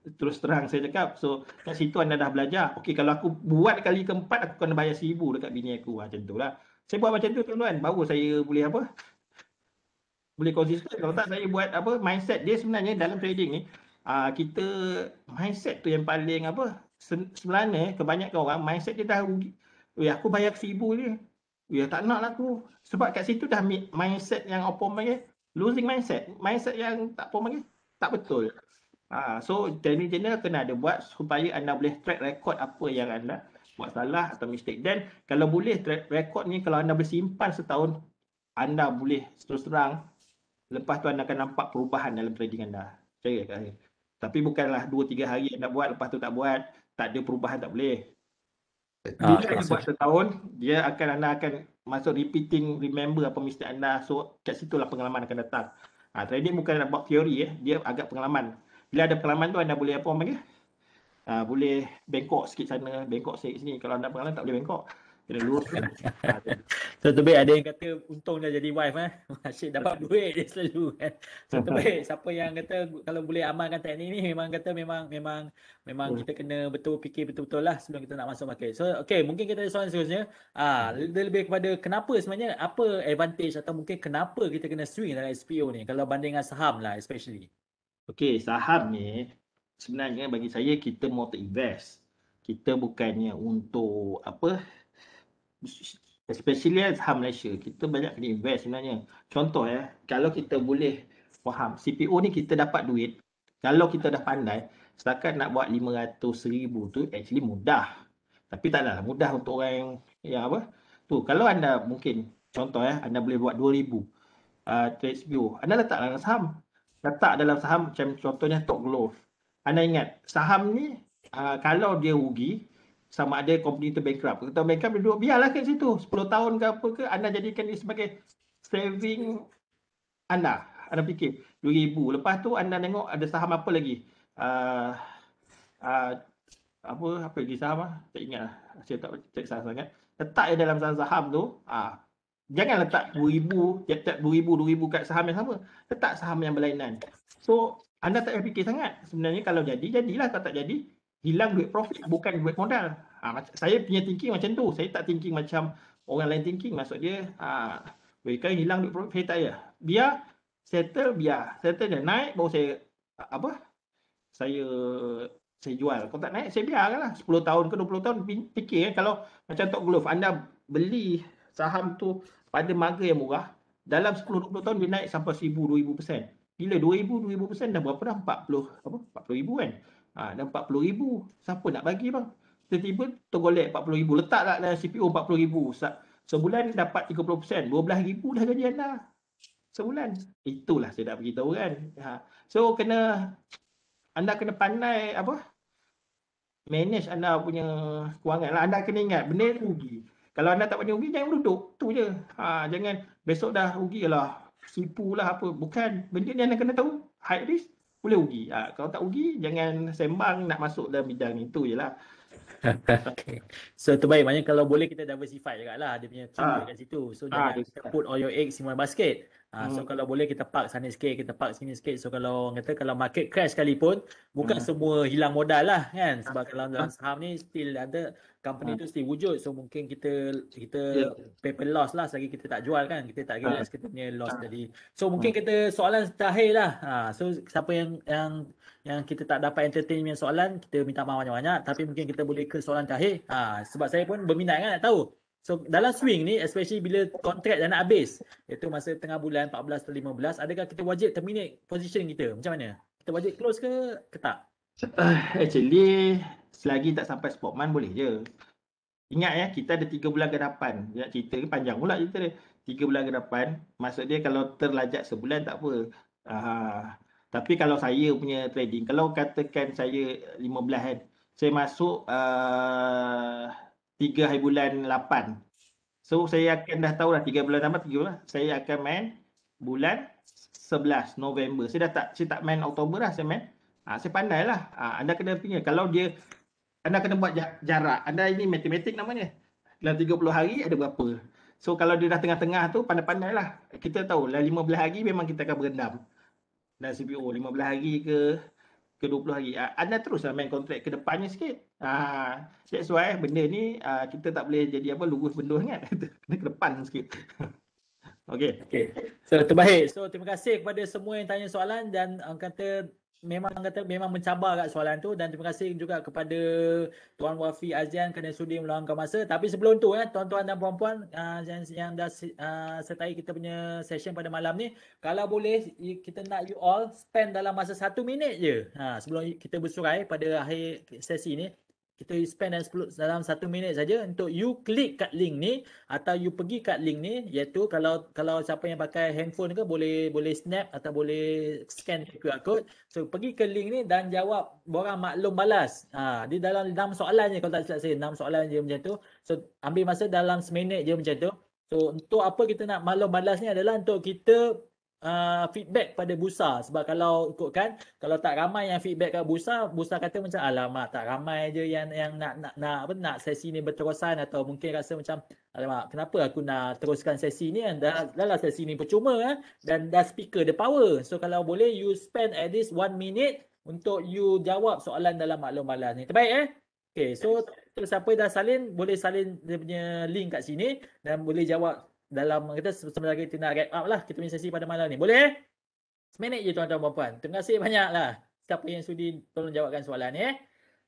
terus terang saya cakap, so kat situ anda dah belajar. Okey, kalau aku buat kali keempat, aku kena bayar 1,000 dekat bini aku. Macam tu lah. Saya buat macam tu tuan-tuan, baru saya boleh boleh konsisten. Kalau tak saya buat mindset dia sebenarnya dalam trading ni, kita mindset tu yang paling sebenarnya kebanyakan orang mindset dia dah rugi. Aku bayar 1,000 je. Tak nak lah aku. Sebab kat situ dah mindset yang losing mindset yang tak betul. So trading journal kena ada buat supaya anda boleh track record apa yang anda buat salah atau mistake. Dan kalau boleh track record ni, kalau anda boleh simpan setahun, anda boleh terus terang lepas tu anda akan nampak perubahan dalam trading anda. Percaya kat saya. Tapi bukanlah 2-3 hari anda buat, lepas tu tak buat, tak ada perubahan, tak boleh. Bila anda buat setahun, anda akan masuk repeating, remember apa mistake anda. So kat situlah pengalaman akan datang. Trading bukan nak buat teori, dia agak pengalaman. Bila ada pengalaman tu anda boleh boleh bengkok sikit sana, bengkok sikit sini. Kalau anda pengalaman tak boleh bengkok. Kena luruskan. So terbaik ada yang kata untung dah jadi wife asyik dapat duit dia selalu kan. So terbaik siapa yang kata kalau boleh amalkan teknik ni memang kata memang kita kena betul fikir betul-betul lah sebelum kita nak masuk market. So okey, mungkin kita ada soalan seterusnya. Lebih kepada kenapa sebenarnya apa advantage atau mungkin kenapa kita kena swing dalam SPO ni kalau banding dengan saham lah especially. Okey, saham ni sebenarnya bagi saya kita mau invest. Kita bukannya untuk apa, especially saham Malaysia, kita banyak kena invest sebenarnya. Contoh kalau kita boleh faham, CPO ni kita dapat duit, kalau kita dah pandai, setakat nak buat 500,000 tu actually mudah. Tapi taklah mudah untuk orang yang apa, tu kalau anda mungkin, contoh anda boleh buat 2,000 trade SPO, anda letak dalam saham. Letak dalam saham macam contohnya Tok Glove. Anda ingat, saham ni kalau dia rugi, sama ada company tu bankrupt. Kalau bankrupt, dia duduk biarlah kat situ. 10 tahun ke apa ke, anda jadikan dia sebagai saving anda. Anda fikir, 2,000. Lepas tu anda tengok ada saham apa lagi. Apa lagi saham tak ingat lah. Saya tak cek saham sangat. Letak dia dalam saham tu. Jangan letak 2,000, letak 2,000 kat saham yang sama. Letak saham yang berlainan. So, anda tak payah fikir sangat. Sebenarnya kalau jadi, jadilah. Kalau tak jadi, hilang duit profit, bukan duit modal. Saya punya thinking macam tu. Saya tak thinking macam orang lain thinking. Maksud dia, mereka hilang duit profit, saya tak payah. Biar settle dia naik, baru saya jual. Kalau tak naik, saya biarkan lah. 10 tahun ke 20 tahun, fikir kalau macam Tok Glove, anda beli saham tu pada harga yang murah, dalam 10-20 tahun dia naik sampai 1,000-2,000%. Gila, 2,000% dah berapa dah? 40,000 kan? Dah 40,000. Siapa nak bagi bang? Tiba-tiba tergolek 40,000. Letak tak dalam CPO 40,000. Sebulan dapat 30%. 12,000 dah gaji anda. Sebulan. Itulah saya nak beritahu kan. So, anda kena pandai manage anda punya kewangan lah. Anda kena ingat, benda ni rugi. Kalau anda tak pandai rugi, jangan duduk. Tu je. Jangan besok dah rugi lah. Sipu lah apa. Bukan. Benda ni anda kena tahu. High risk, boleh rugi. Kalau tak rugi, jangan sembang nak masuk dalam bidang ni. Tu je lah. Okay. So terbaik, maknanya kalau boleh kita diversify juga lah dia punya trade kat situ. So jangan kita put all your eggs in one basket. So kalau boleh kita park sana sikit, kita park sini sikit. So kalau orang kata kalau market crash sekalipun, bukan semua hilang modal lah kan. Sebab kalau dalam saham ni still ada company tu still wujud. So mungkin kita paper loss lah selagi kita tak jual kan. Kita tak realize kita punya loss tadi. So mungkin kita soalan terakhir lah. So siapa yang kita tak dapat entertain punya soalan, kita minta maaf banyak-banyak. Tapi mungkin kita boleh ke soalan terakhir. Sebab saya pun berminat kan nak tahu. So dalam swing ni, especially bila kontrak dah nak habis, iaitu masa tengah bulan 14 atau 15, adakah kita wajib terminate position kita? Macam mana? Kita wajib close ke tak? Actually, selagi tak sampai spot month boleh je. Ingat kita ada 3 bulan ke depan. Nak cerita ke panjang pula cerita dia. 3 bulan ke depan, maksud dia kalau terlajak sebulan tak apa. Tapi kalau saya punya trading, kalau katakan saya 15 kan, saya masuk 3 hari bulan 8. So saya akan dah tahu dah 3 bulan tambah 3 bulan. Saya akan main bulan 11 November. Saya tak main Oktober dah, saya main. Saya pandai lah. Anda kena fikir kalau anda kena buat jarak. Anda ini matematik namanya. Dalam 30 hari ada berapa. So kalau dia dah tengah-tengah tu pandai-pandai lah. Kita tahu lah 15 hari memang kita akan berendam. Dan CPO 15 hari ke 20 hari. Anda teruslah main kontrak ke depannya sikit. That's why benda ni kita tak boleh jadi lurus benda sangat. Kena ke depan sikit. Okay. So terbaik. So terima kasih kepada semua yang tanya soalan dan memang mencabar kat soalan tu, dan terima kasih juga kepada Tuan Wafi Azian kerana sudi meluangkan masa. Tapi sebelum tu tuan-tuan dan puan-puan yang dah sertai kita punya session pada malam ni, kalau boleh kita nak you all spend dalam masa 1 minit je sebelum kita bersurai pada akhir sesi ni, kita spend dalam 1 minit saja untuk you klik kat link ni atau you pergi kat link ni, iaitu kalau siapa yang pakai handphone ke boleh snap atau boleh scan QR code. So pergi ke link ni dan jawab borang maklum balas. Di dalam 6 soalan je, kalau tak silap saya 6 soalan je macam tu. So ambil masa dalam seminit je macam tu. So untuk apa kita nak maklum balas ni adalah untuk kita feedback pada Bursa. Sebab kalau ikutkan, kalau tak ramai yang feedback kat Bursa, Bursa kata macam alamak tak ramai je yang nak sesi ni berterusan, atau mungkin rasa macam alamak kenapa aku nak teruskan sesi ni, dah lah sesi ni percuma dan dah speaker dia power. So kalau boleh you spend at least 1 minute untuk you jawab soalan dalam maklum malas ni. Terbaik Okay, so siapa dah salin boleh salin dia punya link kat sini dan boleh jawab dalam kita sebentar kita nak wrap up lah kita punya sesi pada malam ni. Boleh? Seminit je tuan-tuan dan puan. Terima kasih banyak lah siapa yang sudi tolong jawabkan soalan ni.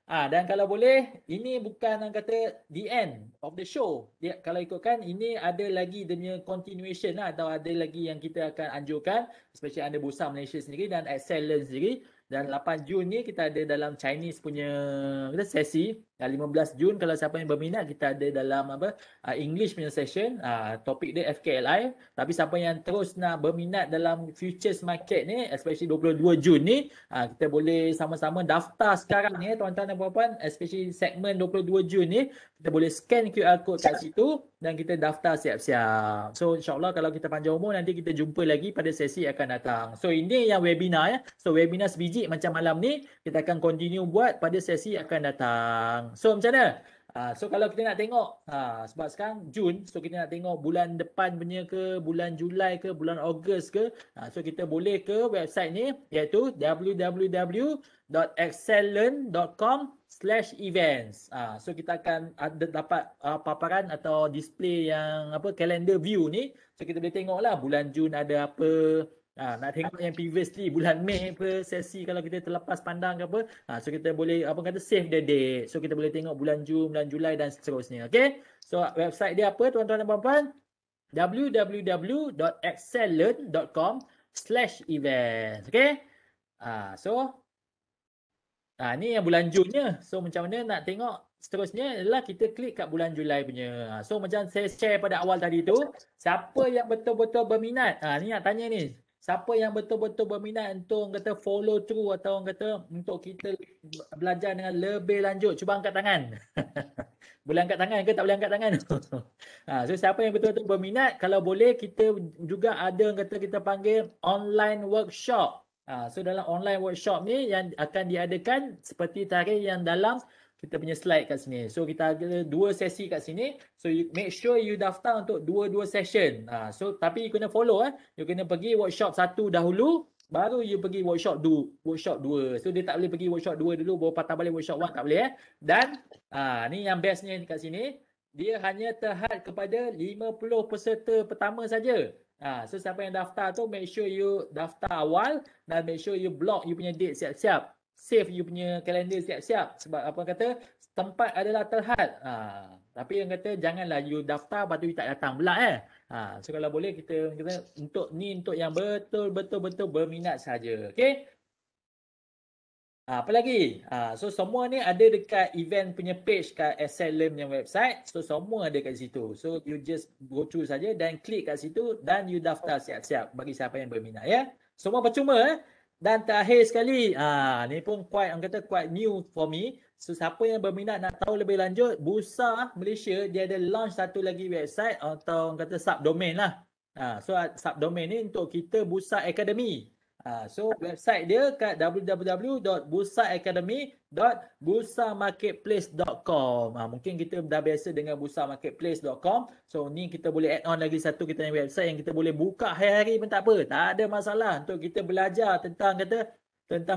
Dan kalau boleh, ini bukan orang kata the end of the show. Kalau ikutkan, ini ada lagi dia punya continuation lah, atau ada lagi yang kita akan anjurkan, especially ada Bursa Malaysia sendiri dan Excellence sendiri. Dan 8 Jun ni kita ada dalam Chinese punya sesi. Dan 15 Jun kalau siapa yang berminat, kita ada dalam English punya session. Topik dia FKLI. Tapi siapa yang terus nak berminat dalam futures market ni, especially 22 Jun ni, kita boleh sama-sama daftar sekarang ni tuan-tuan dan puan-puan, especially segmen 22 Jun ni, kita boleh scan QR code kat situ dan kita daftar siap-siap. So insyaAllah kalau kita panjang umur, nanti kita jumpa lagi pada sesi akan datang. So ini yang webinar ya. So webinar sebiji macam malam ni, kita akan continue buat pada sesi akan datang. So macam mana? So kalau kita nak tengok, sebab sekarang Jun, so kita nak tengok bulan depan punya ke, bulan Julai ke, bulan Ogos ke, so kita boleh ke website ni, iaitu www.excellent.com/events. So kita akan dapat paparan atau display yang calendar view ni. So kita boleh tengok lah bulan Jun ada apa. Nak tengok yang previously bulan Mei apa sesi kalau kita terlepas pandang ke apa. So kita boleh save the date. So kita boleh tengok bulan Jun, bulan Julai dan seterusnya. Okay. So website dia apa tuan-tuan dan puan-puan? www.excellent.com/events. Okay. So ni yang bulan Junnya. So macam mana nak tengok seterusnya adalah kita klik kat bulan Julai punya. So macam saya share pada awal tadi tu, siapa yang betul-betul berminat? Ni nak tanya ni. Siapa yang betul-betul berminat untuk orang kata follow through atau orang kata untuk kita belajar dengan lebih lanjut, cuba angkat tangan. Boleh angkat tangan ke tak boleh angkat tangan? So siapa yang betul-betul berminat, kalau boleh kita juga ada orang kata kita panggil online workshop. So dalam online workshop ni yang akan diadakan seperti tarikh yang dalam kita punya slide kat sini. So kita ada 2 sesi kat sini. So you make sure you daftar untuk 2 session. So tapi you kena follow You kena pergi workshop 1 dahulu, baru you pergi workshop 2. So dia tak boleh pergi workshop 2 dulu baru patah balik workshop 1, tak boleh Dan ni yang bestnya kat sini, dia hanya terhad kepada 50 peserta pertama saja. So siapa yang daftar tu, make sure you daftar awal dan make sure you block you punya date siap-siap. Save you punya kalender siap-siap. Sebab apa kata, tempat adalah terhad. Tapi yang kata janganlah you daftar lepas tu you tak datang pula So kalau boleh kita untuk yang betul-betul berminat saja. Okay. Apa lagi? So semua ni ada dekat event punya page kat Excellent punya website. So semua ada kat situ. So you just go through saja dan klik kat situ dan you daftar siap-siap bagi siapa yang berminat ya. Semua percuma Dan terakhir sekali, ni pun quite new for me. So siapa yang berminat nak tahu lebih lanjut, Bursa Malaysia dia ada launch satu lagi website atau orang kata subdomain lah. So subdomain ni untuk kita Bursa Academy. So website dia kat www.bursaacademy.bursamarketplace.com. Mungkin kita dah biasa dengan bursamarketplace.com. So ni kita boleh add on lagi satu kita punya website yang kita boleh buka hari-hari pun tak apa. Tak ada masalah untuk kita belajar tentang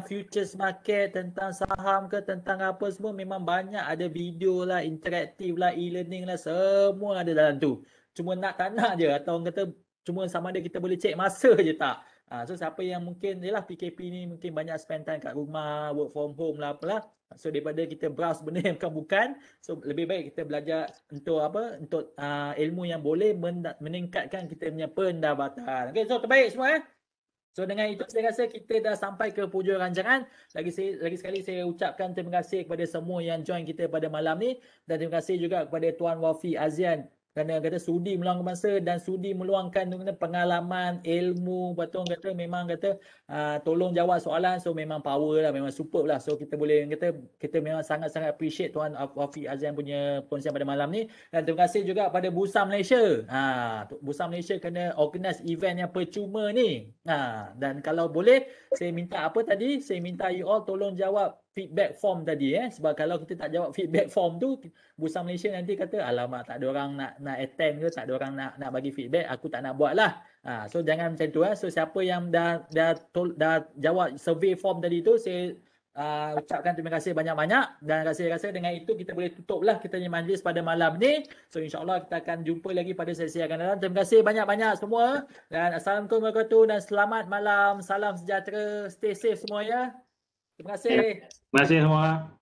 futures market, tentang saham ke, tentang apa semua. Memang banyak ada video lah, interaktif lah, e-learning lah, semua ada dalam tu. Cuma nak tak nak je, atau orang kata cuma sama ada kita boleh cek masa je tak. So siapa yang mungkin yalah PKP ni mungkin banyak spend time kat rumah, work from home lah apalah. So daripada kita browse benda yang bukan, so lebih baik kita belajar untuk untuk ilmu yang boleh meningkatkan kita punya pendapatan. Okay, so terbaik semua So dengan itu saya rasa kita dah sampai ke hujung rancangan. Lagi sekali saya ucapkan terima kasih kepada semua yang join kita pada malam ni, dan terima kasih juga kepada Tuan Wafi Azian kerana kata sudi meluangkan masa dan sudi meluangkan pengalaman, ilmu. Lepas tu orang kata memang kata tolong jawab soalan, so memang power lah, memang superb lah. So kita boleh kata kita memang sangat-sangat appreciate Tuan Afiq Azlan punya perkongsian pada malam ni. Dan terima kasih juga pada Bursa Malaysia. Bursa Malaysia kena organize event yang percuma ni. Dan kalau boleh saya minta apa tadi? Saya minta you all tolong jawab feedback form tadi sebab kalau kita tak jawab feedback form tu, Bursa Malaysia nanti kata alamak tak ada orang nak attend ke, tak ada orang nak bagi feedback, aku tak nak buat lah. So jangan macam tu So siapa yang dah jawab survey form tadi tu, saya ucapkan terima kasih banyak-banyak, dan rasa dengan itu kita boleh tutup lah kita punya majlis pada malam ni. So insyaAllah kita akan jumpa lagi pada sesi akan datang. Terima kasih banyak-banyak semua, dan Assalamualaikum warahmatullahi wabarakatuh, dan selamat malam, salam sejahtera, stay safe semua ya. Terima kasih. Terima kasih semua.